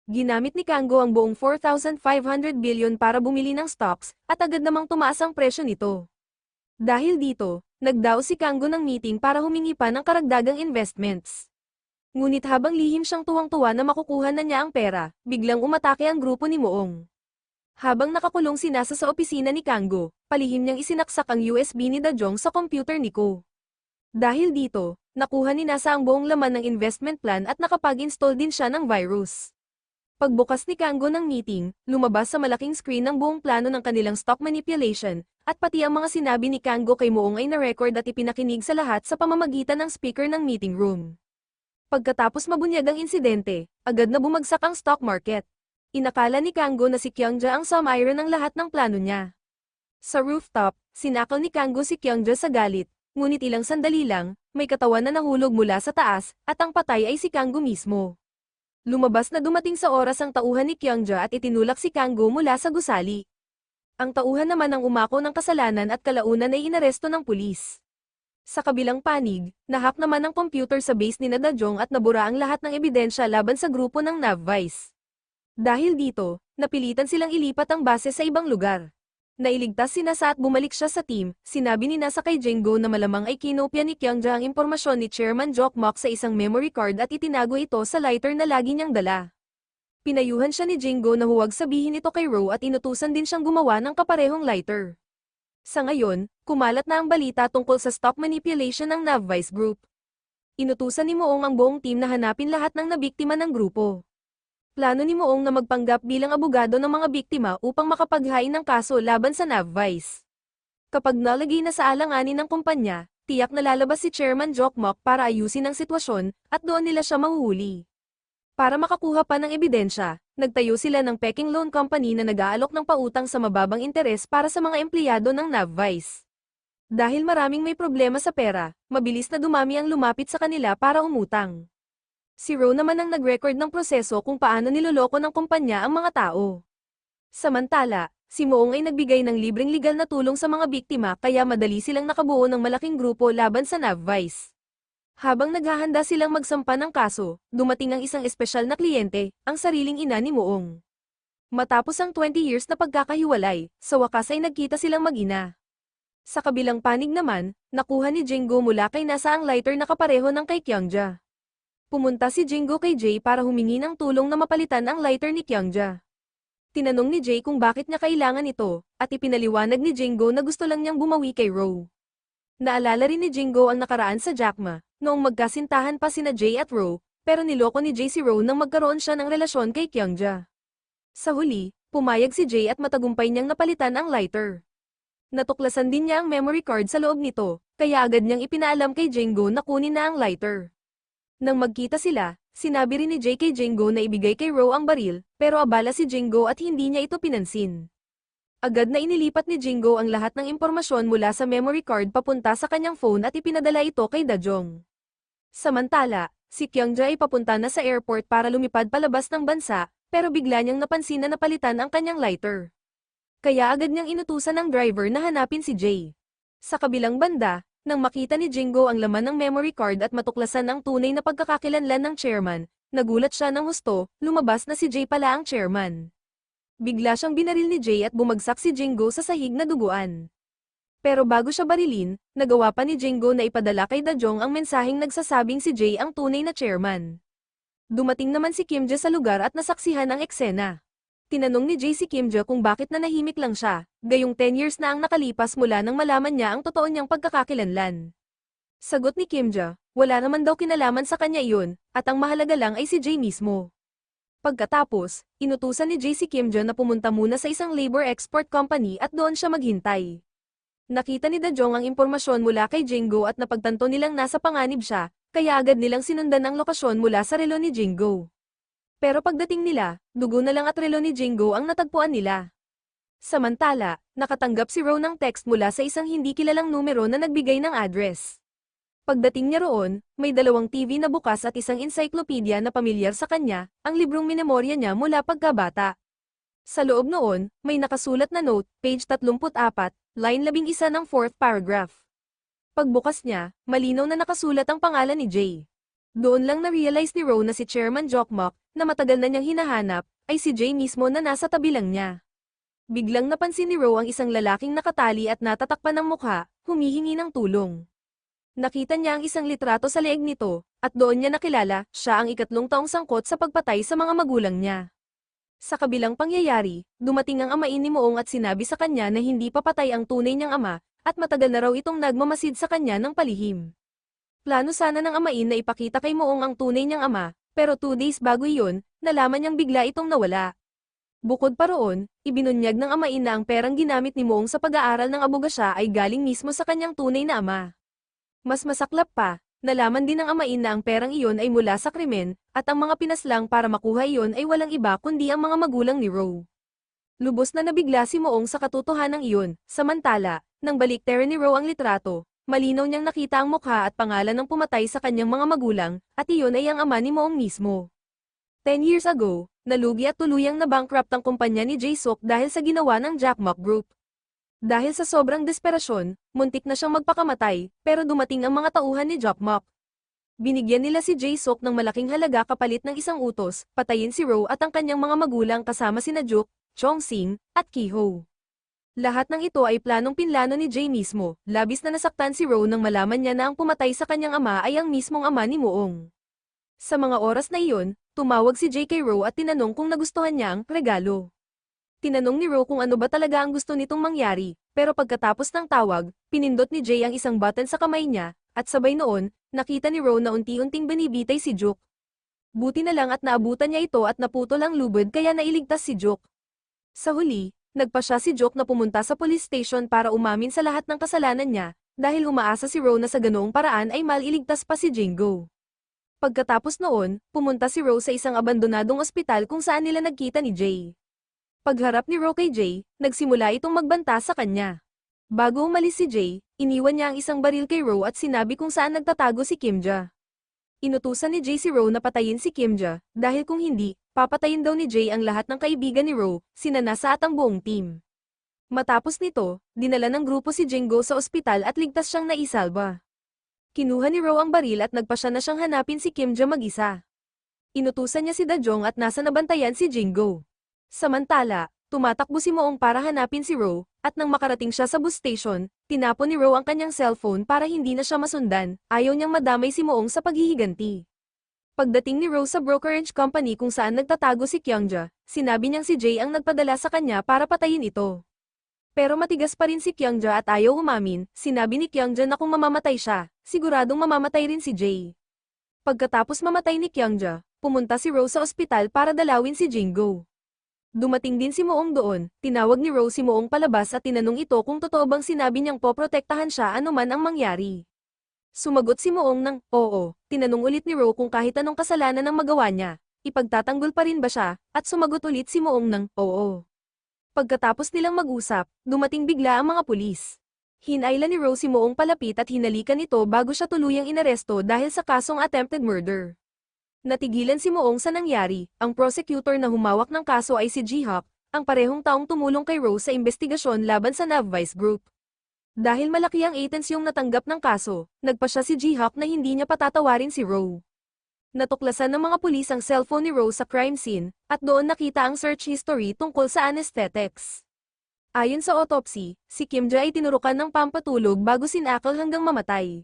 Ginamit ni Kanggo ang buong 4,500 billion para bumili ng stocks, at agad namang tumaas ang presyo nito. Dahil dito, nagdao si Kanggo ng meeting para humingi pa ng karagdagang investments. Ngunit habang lihim siyang tuwang-tuwa na makukuha na niya ang pera, biglang umatake ang grupo ni Moong. Habang nakakulong si Nasa sa opisina ni Kanggo, palihim niyang isinaksak ang USB ni Dajong sa computer ni Ko. Dahil dito, nakuha ni Nasa ang buong laman ng investment plan at nakapag-install din siya ng virus. Pagbukas ni Kanggo ng meeting, lumabas sa malaking screen ang buong plano ng kanilang stock manipulation, at pati ang mga sinabi ni Kanggo kay Moong ay na-record at ipinakinig sa lahat sa pamamagitan ng speaker ng meeting room. Pagkatapos mabunyag ang insidente, agad na bumagsak ang stock market. Inakala ni Kanggo na si Kyungja ang sumairon ng lahat ng plano niya. Sa rooftop, sinakaw ni Kanggo si Kyungja sa galit, ngunit ilang sandali lang, may katawan na nahulog mula sa taas, at ang patay ay si Kanggo mismo. Lumabas na dumating sa oras ang tauhan ni Kyungja at itinulak si Kanggo mula sa gusali. Ang tauhan naman ang umako ng kasalanan at kalaunan ay inaresto ng pulis. Sa kabilang panig, nahack naman ang computer sa base ni Dajong at nabura ang lahat ng ebidensya laban sa grupo ng Navvice. Dahil dito, napilitan silang ilipat ang base sa ibang lugar. Nailigtas si Nasa at bumalik siya sa team, sinabi ni Nasa kay Jinggo na malamang ay kinopya ni Kyungja ang impormasyon ni Chairman Jokmok sa isang memory card at itinago ito sa lighter na lagi niyang dala. Pinayuhan siya ni Jinggo na huwag sabihin ito kay Ro at inutusan din siyang gumawa ng kaparehong lighter. Sa ngayon, kumalat na ang balita tungkol sa stock manipulation ng Navvice Group. Inutusan ni Moong ang buong team na hanapin lahat ng nabiktima ng grupo. Plano ni Moong na magpanggap bilang abogado ng mga biktima upang makapaghain ng kaso laban sa Navvice. Kapag nalagay na sa alanganin ng kumpanya, tiyak na lalabas si Chairman Jokmok para ayusin ang sitwasyon, at doon nila siya mahuhuli. Para makakuha pa ng ebidensya, nagtayo sila ng Peking Loan Company na nag-aalok ng pautang sa mababang interes para sa mga empleyado ng Navvice. Dahil maraming may problema sa pera, mabilis na dumami ang lumapit sa kanila para umutang. Si Ro naman ang nag-record ng proseso kung paano niloloko ng kumpanya ang mga tao. Samantala, si Moong ay nagbigay ng libreng legal na tulong sa mga biktima kaya madali silang nakabuo ng malaking grupo laban sa Navvice. Habang naghahanda silang magsampa ng kaso, dumating ang isang espesyal na kliyente, ang sariling ina ni Moong. Matapos ang 20 years na pagkakahiwalay, sa wakas ay nagkita silang mag-ina. Sa kabilang panig naman, nakuha ni Jinggo mula kay Nasa ang lighter na kapareho ng kay Kyungja. Pumunta si Jinggo kay Jay para humingi ng tulong na mapalitan ang lighter ni Kyungja. Tinanong ni Jay kung bakit niya kailangan ito, at ipinaliwanag ni Jinggo na gusto lang niyang bumawi kay Ro. Naalala rin ni Jinggo ang nakaraan sa Jackma, noong magkasintahan pa sina Jay at Ro, pero niloko ni Jay si Ro nang magkaroon siya ng relasyon kay Kyungja. Sa huli, pumayag si Jay at matagumpay niyang napalitan ang lighter. Natuklasan din niya ang memory card sa loob nito, kaya agad niyang ipinaalam kay Jinggo na kunin na ang lighter. Nang magkita sila, sinabi rin ni Jay kay Jinggo na ibigay kay Ro ang baril, pero abala si Jinggo at hindi niya ito pinansin. Agad na inilipat ni Jinggo ang lahat ng impormasyon mula sa memory card papunta sa kanyang phone at ipinadala ito kay Dajong. Samantala, si Kyungja ay papunta na sa airport para lumipad palabas ng bansa, pero bigla niyang napansin na napalitan ang kanyang lighter. Kaya agad niyang inutusan ng driver na hanapin si Jay. Sa kabilang banda, nang makita ni Jinggo ang laman ng memory card at matuklasan ang tunay na pagkakakilanlan ng chairman, nagulat siya ng husto, lumabas na si Jay pala ang chairman. Bigla siyang binaril ni Jay at bumagsak si Jinggo sa sahig na duguan. Pero bago siya barilin, nagawa pa ni Jingo na ipadala kay Dajong ang mensaheng nagsasabing si Jay ang tunay na chairman. Dumating naman si Kimja sa lugar at nasaksihan ang eksena. Tinanong ni Jay si Kimja kung bakit nanahimik lang siya, gayong 10 years na ang nakalipas mula nang malaman niya ang totoo niyang pagkakakilanlan. Sagot ni Kimja, wala naman daw kinalaman sa kanya iyon, at ang mahalaga lang ay si Jay mismo. Pagkatapos, inutusan ni Jay si Kimja na pumunta muna sa isang labor export company at doon siya maghintay. Nakita ni Dajong ang impormasyon mula kay Jingo at napagtanto nilang nasa panganib siya, kaya agad nilang sinundan ang lokasyon mula sa relo ni Jingo. Pero pagdating nila, dugo na lang at relo ni Jingo ang natagpuan nila. Samantala, nakatanggap si Ro ng text mula sa isang hindi kilalang numero na nagbigay ng address. Pagdating niya roon, may 2 TV na bukas at isang encyclopedia na pamilyar sa kanya, ang librong minemorya niya mula pagkabata. Sa loob noon, may nakasulat na note, page 34, line 11 ng 4th paragraph. Pagbukas niya, malinaw na nakasulat ang pangalan ni Jay. Doon lang na-realize ni Ro na si Chairman Jokmok, na matagal na niyang hinahanap, ay si Jay mismo na nasa tabi lang niya. Biglang napansin ni Ro ang isang lalaking nakatali at natatakpan ng mukha, humihingi ng tulong. Nakita niya ang isang litrato sa leeg nito, at doon niya nakilala, siya ang 3 taong sangkot sa pagpatay sa mga magulang niya. Sa kabilang pangyayari, dumating ang amain ni Moong at sinabi sa kanya na hindi pa patay ang tunay niyang ama, at matagal na raw itong nagmamasid sa kanya ng palihim. Plano sana ng amain na ipakita kay Moong ang tunay niyang ama, pero 2 days bago iyon, nalaman niyang bigla itong nawala. Bukod pa roon, ibinunyag ng amain na ang perang ginamit ni Moong sa pag-aaral ng abogasya ay galing mismo sa kanyang tunay na ama. Mas masaklap pa, nalaman din ng amain na ang perang iyon ay mula sa krimen, at ang mga pinaslang para makuha iyon ay walang iba kundi ang mga magulang ni Ro. Lubos na nabigla si Moong sa katotohanan iyon, samantala, nang baliktarin ni Ro ang litrato, malinaw niyang nakita ang mukha at pangalan ng pumatay sa kanyang mga magulang, at iyon ay ang ama ni Moong mismo. 10 years ago, nalugi at tuluyang na-bankrupt ang kumpanya ni Jay Sok dahil sa ginawa ng Jokmok Group. Dahil sa sobrang desperasyon, muntik na siyang magpakamatay, pero dumating ang mga tauhan ni Jokmok. Binigyan nila si Jay Sok ng malaking halaga kapalit ng isang utos, patayin si Ro at ang kanyang mga magulang kasama sina Juk, Chong-sing, at Ki-ho. Lahat ng ito ay planong pinlano ni Jay mismo, labis na nasaktan si Ro nang malaman niya na ang pumatay sa kanyang ama ay ang mismong ama ni Moong. Sa mga oras na iyon, tumawag si Jay kay Ro at tinanong kung nagustuhan niya ang regalo. Tinanong ni Ro kung ano ba talaga ang gusto nitong mangyari, pero pagkatapos ng tawag, pinindot ni Jay ang isang button sa kamay niya, at sabay noon, nakita ni Ro na unti-unting binibitay si Juk. Buti na lang at naabutan niya ito at naputol ang lubid kaya nailigtas si Juk. Sa huli, nagpa siya si Juk na pumunta sa police station para umamin sa lahat ng kasalanan niya, dahil umaasa si Ro na sa ganoong paraan ay maliligtas pa si Jingo. Pagkatapos noon, pumunta si Ro sa isang abandonadong ospital kung saan nila nagkita ni Jay. Pagharap ni Ro kay Jay, nagsimula itong magbanta sa kanya. Bago umalis si Jay, iniwan niya ang isang baril kay Ro at sinabi kung saan nagtatago si Kimja. Inutusan ni Jay si Ro na patayin si Kimja, dahil kung hindi, papatayin daw ni Jay ang lahat ng kaibigan ni Ro, sina Nasa at ang buong team. Matapos nito, dinala ng grupo si Jingo sa ospital at ligtas siyang naisalba. Kinuha ni Ro ang baril at nagpasya na siyang hanapin si Kimja mag-isa. Inutusan niya si Dajong at Nasa nabantayan si Jingo. Samantala, tumatakbo si Moong para hanapin si Ro, at nang makarating siya sa bus station, tinapon ni Ro ang kanyang cellphone para hindi na siya masundan, ayaw niyang madamay si Moong sa paghihiganti. Pagdating ni Ro sa brokerage company kung saan nagtatago si Kyungja, sinabi niyang si Jay ang nagpadala sa kanya para patayin ito. Pero matigas pa rin si Kyungja at ayaw umamin, sinabi ni Kyungja na kung mamamatay siya, siguradong mamamatay rin si Jay. Pagkatapos mamatay ni Kyungja, pumunta si Ro sa ospital para dalawin si Jingo. Dumating din si Moong doon, tinawag ni Ro si Moong palabas at tinanong ito kung totoo bang sinabi niyang poprotektahan siya anuman ang mangyari. Sumagot si Moong ng, oo, tinanong ulit ni Ro kung kahit anong kasalanan ang magawa niya, ipagtatanggol pa rin ba siya, at sumagot ulit si Moong ng, oo. Pagkatapos nilang mag-usap, dumating bigla ang mga pulis. Hinailan ni Ro si Moong palapit at hinalikan ito bago siya tuluyang inaresto dahil sa kasong attempted murder. Natigilan si Moong sa nangyari, ang prosecutor na humawak ng kaso ay si Ji-Hak, ang parehong taong tumulong kay Ro sa investigasyon laban sa Navvice Group. Dahil malaki ang atensyong natanggap ng kaso, nagpa siya si Ji-Hak na hindi niya patatawarin si Ro. Natuklasan ng mga pulis ang cellphone ni Ro sa crime scene, at doon nakita ang search history tungkol sa anesthetics. Ayon sa autopsy, si Kim Ja ay tinurukan ng pampatulog bago sinakal hanggang mamatay.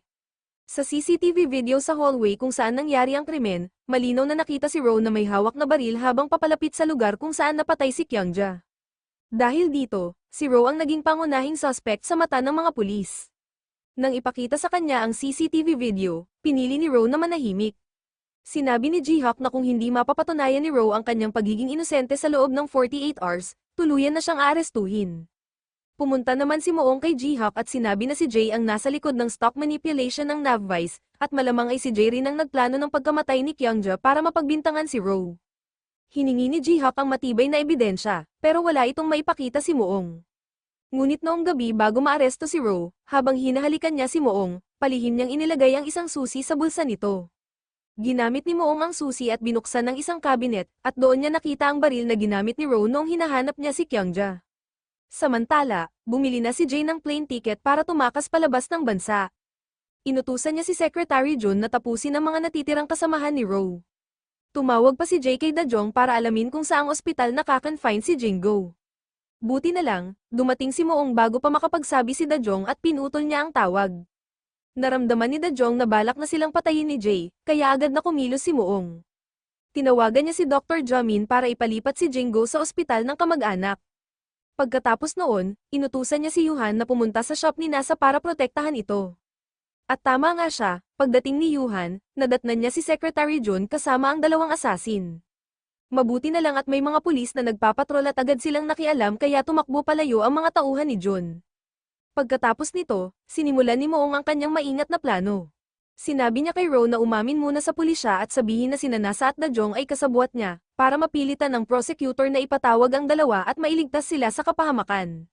Sa CCTV video sa hallway kung saan nangyari ang krimen, malinaw na nakita si Ro na may hawak na baril habang papalapit sa lugar kung saan napatay si Kyung-ja. Dahil dito, si Ro ang naging pangunahing suspect sa mata ng mga pulis. Nang ipakita sa kanya ang CCTV video, pinili ni Ro na manahimik. Sinabi ni Ji-hock na kung hindi mapapatunayan ni Ro ang kanyang pagiging inosente sa loob ng 48 hours, tuluyan na siyang aarestuhin. Pumunta naman si Moong kay Ji-hock at sinabi na si Jay ang nasa likod ng stock manipulation ng Navvice, at malamang ay si Jay rin ang nagplano ng pagkamatay ni Kyung-ja para mapagbintangan si Ro. Hiningi ni Ji-hock ang matibay na ebidensya, pero wala itong maipakita si Moong. Ngunit noong gabi bago maaresto si Ro, habang hinahalikan niya si Moong, palihim niyang inilagay ang isang susi sa bulsa nito. Ginamit ni Moong ang susi at binuksan ng isang cabinet, at doon niya nakita ang baril na ginamit ni Ro noong hinahanap niya si Kyung-ja. Samantala, bumili na si Jay ng plane ticket para tumakas palabas ng bansa. Inutusan niya si Secretary Jun na tapusin ang mga natitirang kasamahan ni Ro. Tumawag pa si Jay kay Dajong para alamin kung saang ospital nakakonfine si Jingo. Buti na lang, dumating si Moong bago pa makapagsabi si Dajong at pinutol niya ang tawag. Naramdaman ni Dajong na balak na silang patayin ni Jay, kaya agad na kumilos si Moong. Tinawagan niya si Dr. Jamin para ipalipat si Jingo sa ospital ng kamag-anak. Pagkatapos noon, inutusan niya si Yuhan na pumunta sa shop ni Nasa para protektahan ito. At tama nga siya, pagdating ni Yuhan, nadatnan niya si Secretary Jun kasama ang dalawang asasin. Mabuti na lang at may mga pulis na nagpapatrol at agad silang nakialam kaya tumakbo palayo ang mga tauhan ni Jun. Pagkatapos nito, sinimulan ni Moong ang kanyang maingat na plano. Sinabi niya kay Ro na umamin muna sa pulisya at sabihin na sina Nasa at Dajong ay kasabwat niya, para mapilitan ng prosecutor na ipatawag ang dalawa at mailigtas sila sa kapahamakan.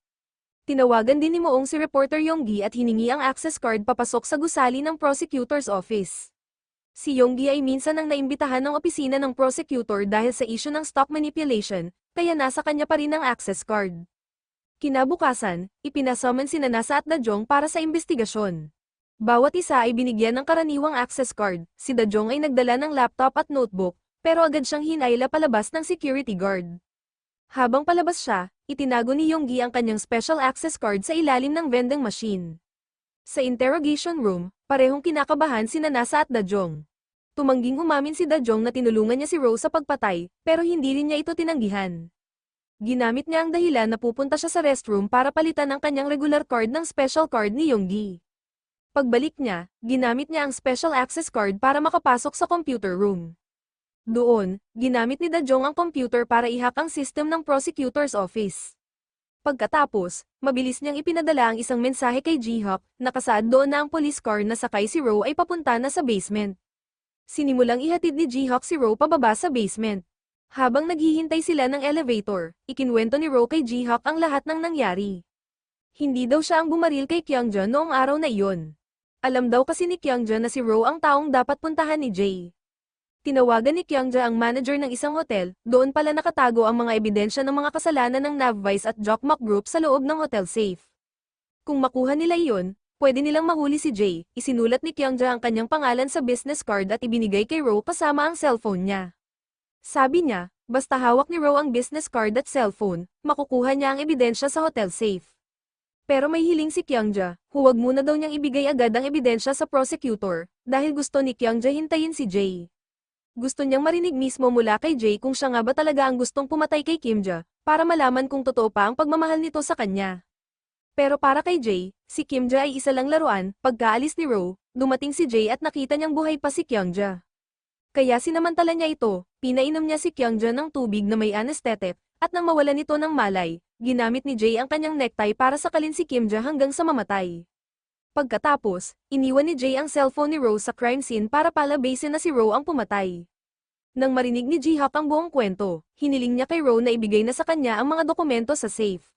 Tinawagan din ni Moong si reporter Yonggi at hiningi ang access card papasok sa gusali ng prosecutor's office. Si Yonggi ay minsan ang naimbitahan ng opisina ng prosecutor dahil sa issue ng stock manipulation, kaya nasa kanya pa rin ang access card. Kinabukasan, ipinasummon sina Nasa at Dajong para sa investigasyon. Bawat isa ay binigyan ng karaniwang access card, si Dajong ay nagdala ng laptop at notebook, pero agad siyang hinayla palabas ng security guard. Habang palabas siya, itinago ni Yonggi ang kanyang special access card sa ilalim ng vending machine. Sa interrogation room, parehong kinakabahan sina Nasa at Dajong. Tumangging umamin si Dajong na tinulungan niya si Rose sa pagpatay, pero hindi rin niya ito tinanggihan. Ginamit niya ang dahilan na pupunta siya sa restroom para palitan ang kanyang regular card ng special card ni Yonggi. Pagbalik niya, ginamit niya ang special access card para makapasok sa computer room. Doon, ginamit ni Dajong ang computer para i-hack ang system ng prosecutor's office. Pagkatapos, mabilis niyang ipinadala ang isang mensahe kay Ji-hock, nakasaad doon na ang police car na sakay si Ro ay papunta na sa basement. Sinimulang ihatid ni Ji-hock si Ro pababa sa basement. Habang naghihintay sila ng elevator, ikinwento ni Ro kay Ji-hock ang lahat ng nangyari. Hindi daw siya ang bumaril kay Kyung-ja noong araw na iyon. Alam daw kasi ni Kyung-ja na si Ro ang taong dapat puntahan ni Jay. Tinawagan ni Kyung-ja ang manager ng isang hotel, doon pala nakatago ang mga ebidensya ng mga kasalanan ng Navvice at Jokmak Group sa loob ng hotel safe. Kung makuha nila iyon, pwede nilang mahuli si Jay. Isinulat ni Kyung-ja ang kanyang pangalan sa business card at ibinigay kay Ro kasama ang cellphone niya. Sabi niya, basta hawak ni Ro ang business card at cellphone, makukuha niya ang ebidensya sa hotel safe. Pero may hiling si Kyung-ja, huwag muna daw niyang ibigay agad ang ebidensya sa prosecutor, dahil gusto ni Kyung-ja hintayin si Jay. Gusto niyang marinig mismo mula kay Jay kung siya nga ba talaga ang gustong pumatay kay Kim-ja, para malaman kung totoo pa ang pagmamahal nito sa kanya. Pero para kay Jay, si Kim-ja ay isa lang laruan. Pagkaalis ni Ro, dumating si Jay at nakita niyang buhay pa si Kyung-ja. Kaya sinamantala niya ito, pinainom niya si Kyung-ja ng tubig na may anesthetic, at nang mawalan nito ng malay, ginamit ni Jay ang kanyang necktie para sakalin si Kim-ja hanggang sa mamatay. Pagkatapos, iniwan ni Jay ang cellphone ni Rose sa crime scene para palabasin na si Ro ang pumatay. Nang marinig ni Ji-hock ang buong kwento, hiniling niya kay Ro na ibigay na sa kanya ang mga dokumento sa safe.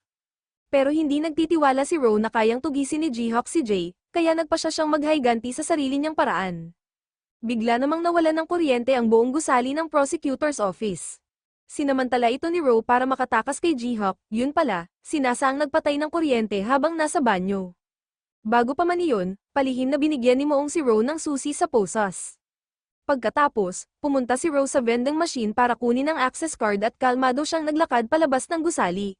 Pero hindi nagtitiwala si Ro na kayang tugisin ni Ji-hock si Jay, kaya nagpa siya siyang maghiganti sa sarili niyang paraan. Bigla namang nawalan ng kuryente ang buong gusali ng prosecutor's office. Sinamantala ito ni Ro para makatakas kay Ji-hock, yun pala, si Nasa ang nagpatay ng kuryente habang nasa banyo. Bago pa man iyon, palihim na binigyan ni Moong si Ro ng susi sa posas. Pagkatapos, pumunta si Ro sa vending machine para kunin ang access card at kalmado siyang naglakad palabas ng gusali.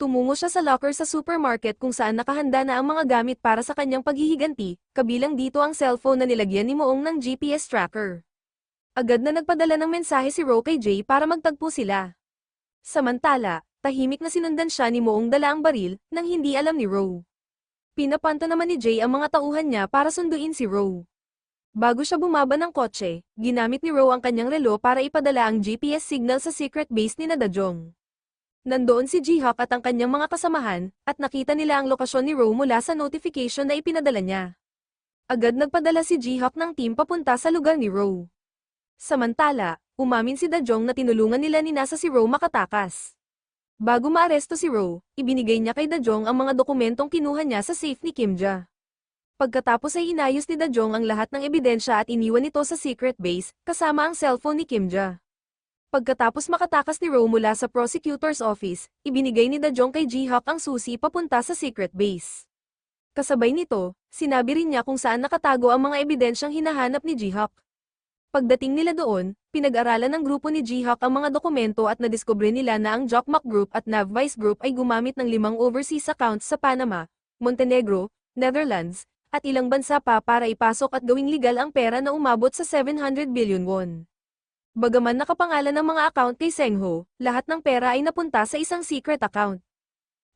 Tumungo siya sa locker sa supermarket kung saan nakahanda na ang mga gamit para sa kanyang paghihiganti, kabilang dito ang cellphone na nilagyan ni Moong ng GPS tracker. Agad na nagpadala ng mensahe si Ro kay Jay para magtagpo sila. Samantala, tahimik na sinundan siya ni Moong dala ang baril, nang hindi alam ni Ro. Pinapanto naman ni Jay ang mga tauhan niya para sunduin si Ro. Bago siya bumaba ng kotse, ginamit ni Ro ang kanyang relo para ipadala ang GPS signal sa secret base ni Nadajong. Nandoon si Jihawk at ang kanyang mga kasamahan, at nakita nila ang lokasyon ni Ro mula sa notification na ipinadala niya. Agad nagpadala si Jihawk ng team papunta sa lugar ni Ro. Samantala, umamin si Dajong na tinulungan nila ni Nasa si Ro makatakas. Bago maaresto si Ro, ibinigay niya kay Dajong ang mga dokumentong kinuha niya sa safe ni Kimja. Pagkatapos ay inayos ni Dajong ang lahat ng ebidensya at iniwan ito sa secret base, kasama ang cellphone ni Kimja. Pagkatapos makatakas ni Ro mula sa prosecutor's office, ibinigay ni Dajong kay Jihawk ang susi papunta sa secret base. Kasabay nito, sinabi rin niya kung saan nakatago ang mga ebidensyang hinahanap ni Jihawk. Pagdating nila doon, pinag-aralan ng grupo ni Jihawk ang mga dokumento at nadiskubre nila na ang Jokmak Group at Navvice Group ay gumamit ng 5 overseas accounts sa Panama, Montenegro, Netherlands, at ilang bansa pa para ipasok at gawing legal ang pera na umabot sa 700 billion won. Bagaman nakapangalan ng mga account kay Sengho, lahat ng pera ay napunta sa isang secret account.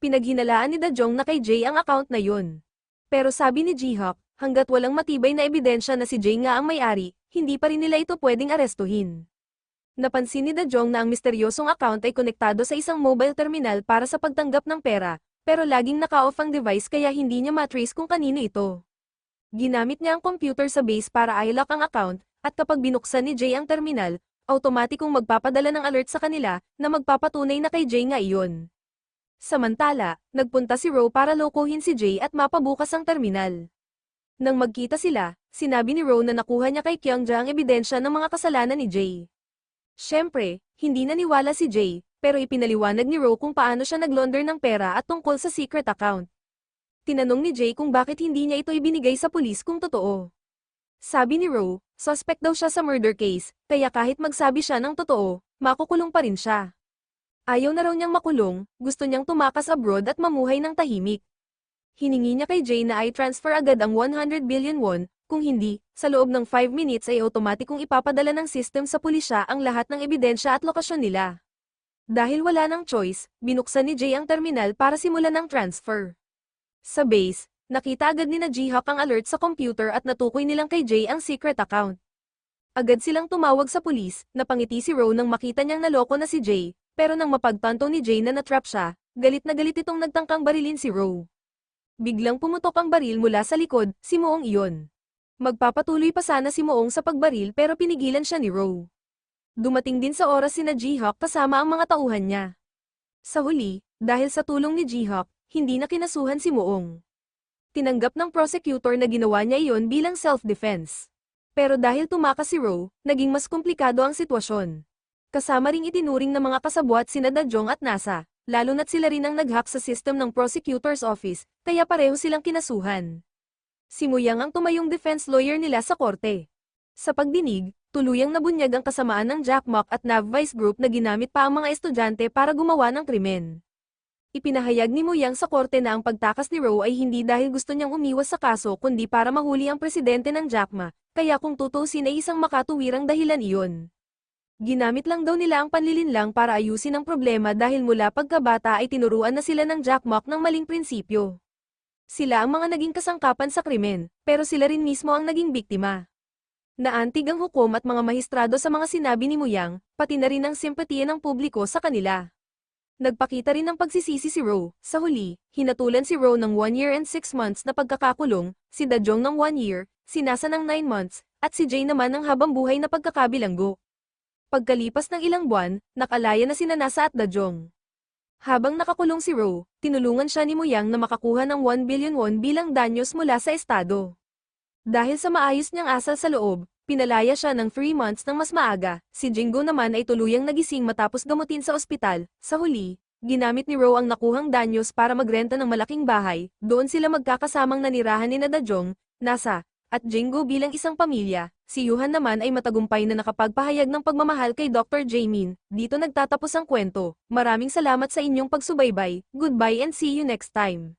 Pinaghinalaan ni Dajong na kay Jay ang account na yun. Pero sabi ni Jihawk, hanggat walang matibay na ebidensya na si Jay nga ang may-ari, hindi pa rin nila ito pwedeng arestuhin. Napansin ni Dajong na ang misteryosong account ay konektado sa isang mobile terminal para sa pagtanggap ng pera, pero laging naka-off ang device kaya hindi niya matrace kung kanino ito. Ginamit niya ang computer sa base para i-lock ang account, at kapag binuksan ni Jay ang terminal, automatikong magpapadala ng alert sa kanila na magpapatunay na kay Jay nga iyon. Samantala, nagpunta si Ro para lokohin si Jay at mapabukas ang terminal. Nang magkita sila, sinabi ni Ro na nakuha niya kay Kyungja ang ebidensya ng mga kasalanan ni Jay. Siyempre, hindi naniwala si Jay, pero ipinaliwanag ni Ro kung paano siya naglaunder ng pera at tungkol sa secret account. Tinanong ni Jay kung bakit hindi niya ito ibinigay sa pulis kung totoo. Sabi ni Ro, suspect daw siya sa murder case, kaya kahit magsabi siya ng totoo, makukulong pa rin siya. Ayaw na raw niyang makulong, gusto niyang tumakas abroad at mamuhay ng tahimik. Hiningi niya kay Jay na i-transfer agad ang 100 billion won, kung hindi, sa loob ng 5 minutes ay automatikong ipapadala ng system sa pulisya ang lahat ng ebidensya at lokasyon nila. Dahil wala ng choice, binuksan ni Jay ang terminal para simulan ang transfer. Sa base, nakita agad ni Jihawk ang alert sa computer at natukoy nilang kay Jay ang secret account. Agad silang tumawag sa pulis, napangiti si Ro nang makita niyang naloko na si Jay, pero nang mapagtanto ni Jay na natrap siya, galit na galit itong nagtangkang barilin si Ro. Biglang pumutok ang baril mula sa likod, si Moong iyon. Magpapatuloy pa sana si Moong sa pagbaril pero pinigilan siya ni Ro. Dumating din sa oras sina Jihawk kasama ang mga tauhan niya. Sa huli, dahil sa tulong ni Jihawk, hindi na kinasuhan si Moong. Tinanggap ng prosecutor na ginawa niya iyon bilang self-defense. Pero dahil tumakas si Ro, naging mas komplikado ang sitwasyon. Kasama ring itinuring ng mga kasabwat sina Dajong at Nasa, lalo na't sila rin ang nag-hack sa system ng prosecutor's office, kaya pareho silang kinasuhan. Si Muyang ang tumayong defense lawyer nila sa korte. Sa pagdinig, tuluyang nabunyag ang kasamaan ng Jokmak at Navvice Group na ginamit pa ang mga estudyante para gumawa ng krimen. Ipinahayag ni Muyang sa korte na ang pagtakas ni Ro ay hindi dahil gusto niyang umiwas sa kaso kundi para mahuli ang presidente ng Jokma, kaya kung tutuusin ay isang makatuwirang dahilan iyon. Ginamit lang daw nila ang panlilinlang para ayusin ang problema dahil mula pagkabata ay tinuruan na sila ng Jokmak ng maling prinsipyo. Sila ang mga naging kasangkapan sa krimen, pero sila rin mismo ang naging biktima. Naantig ang hukom at mga mahistrado sa mga sinabi ni Muyang, pati na rin ang simpatiya ng publiko sa kanila. Nagpakita rin ng pagsisisi si Ro. Sa huli, hinatulan si Ro ng 1 year and 6 months na pagkakakulong, si Dajong ng 1 year, si Nasa ng 9 months, at si Jay naman ng habang-buhay na pagkakabilanggo. Pagkalipas ng ilang buwan, nakalaya na sina Nasa at Dajong. Habang nakakulong si Ro, tinulungan siya ni Muyang na makakuha ng 1 billion won bilang danyos mula sa estado. Dahil sa maayos niyang asal sa loob, pinalaya siya ng 3 months ng mas maaga. Si Jingo naman ay tuluyang nagising matapos gamutin sa ospital. Sa huli, ginamit ni Ro ang nakuhang danyos para magrenta ng malaking bahay. Doon sila magkakasamang nanirahan ni Dajong, Nasa, at Jingo bilang isang pamilya. Si Yuhan naman ay matagumpay na nakapagpahayag ng pagmamahal kay Dr. Jaemin. Dito nagtatapos ang kwento. Maraming salamat sa inyong pagsubaybay. Goodbye and see you next time.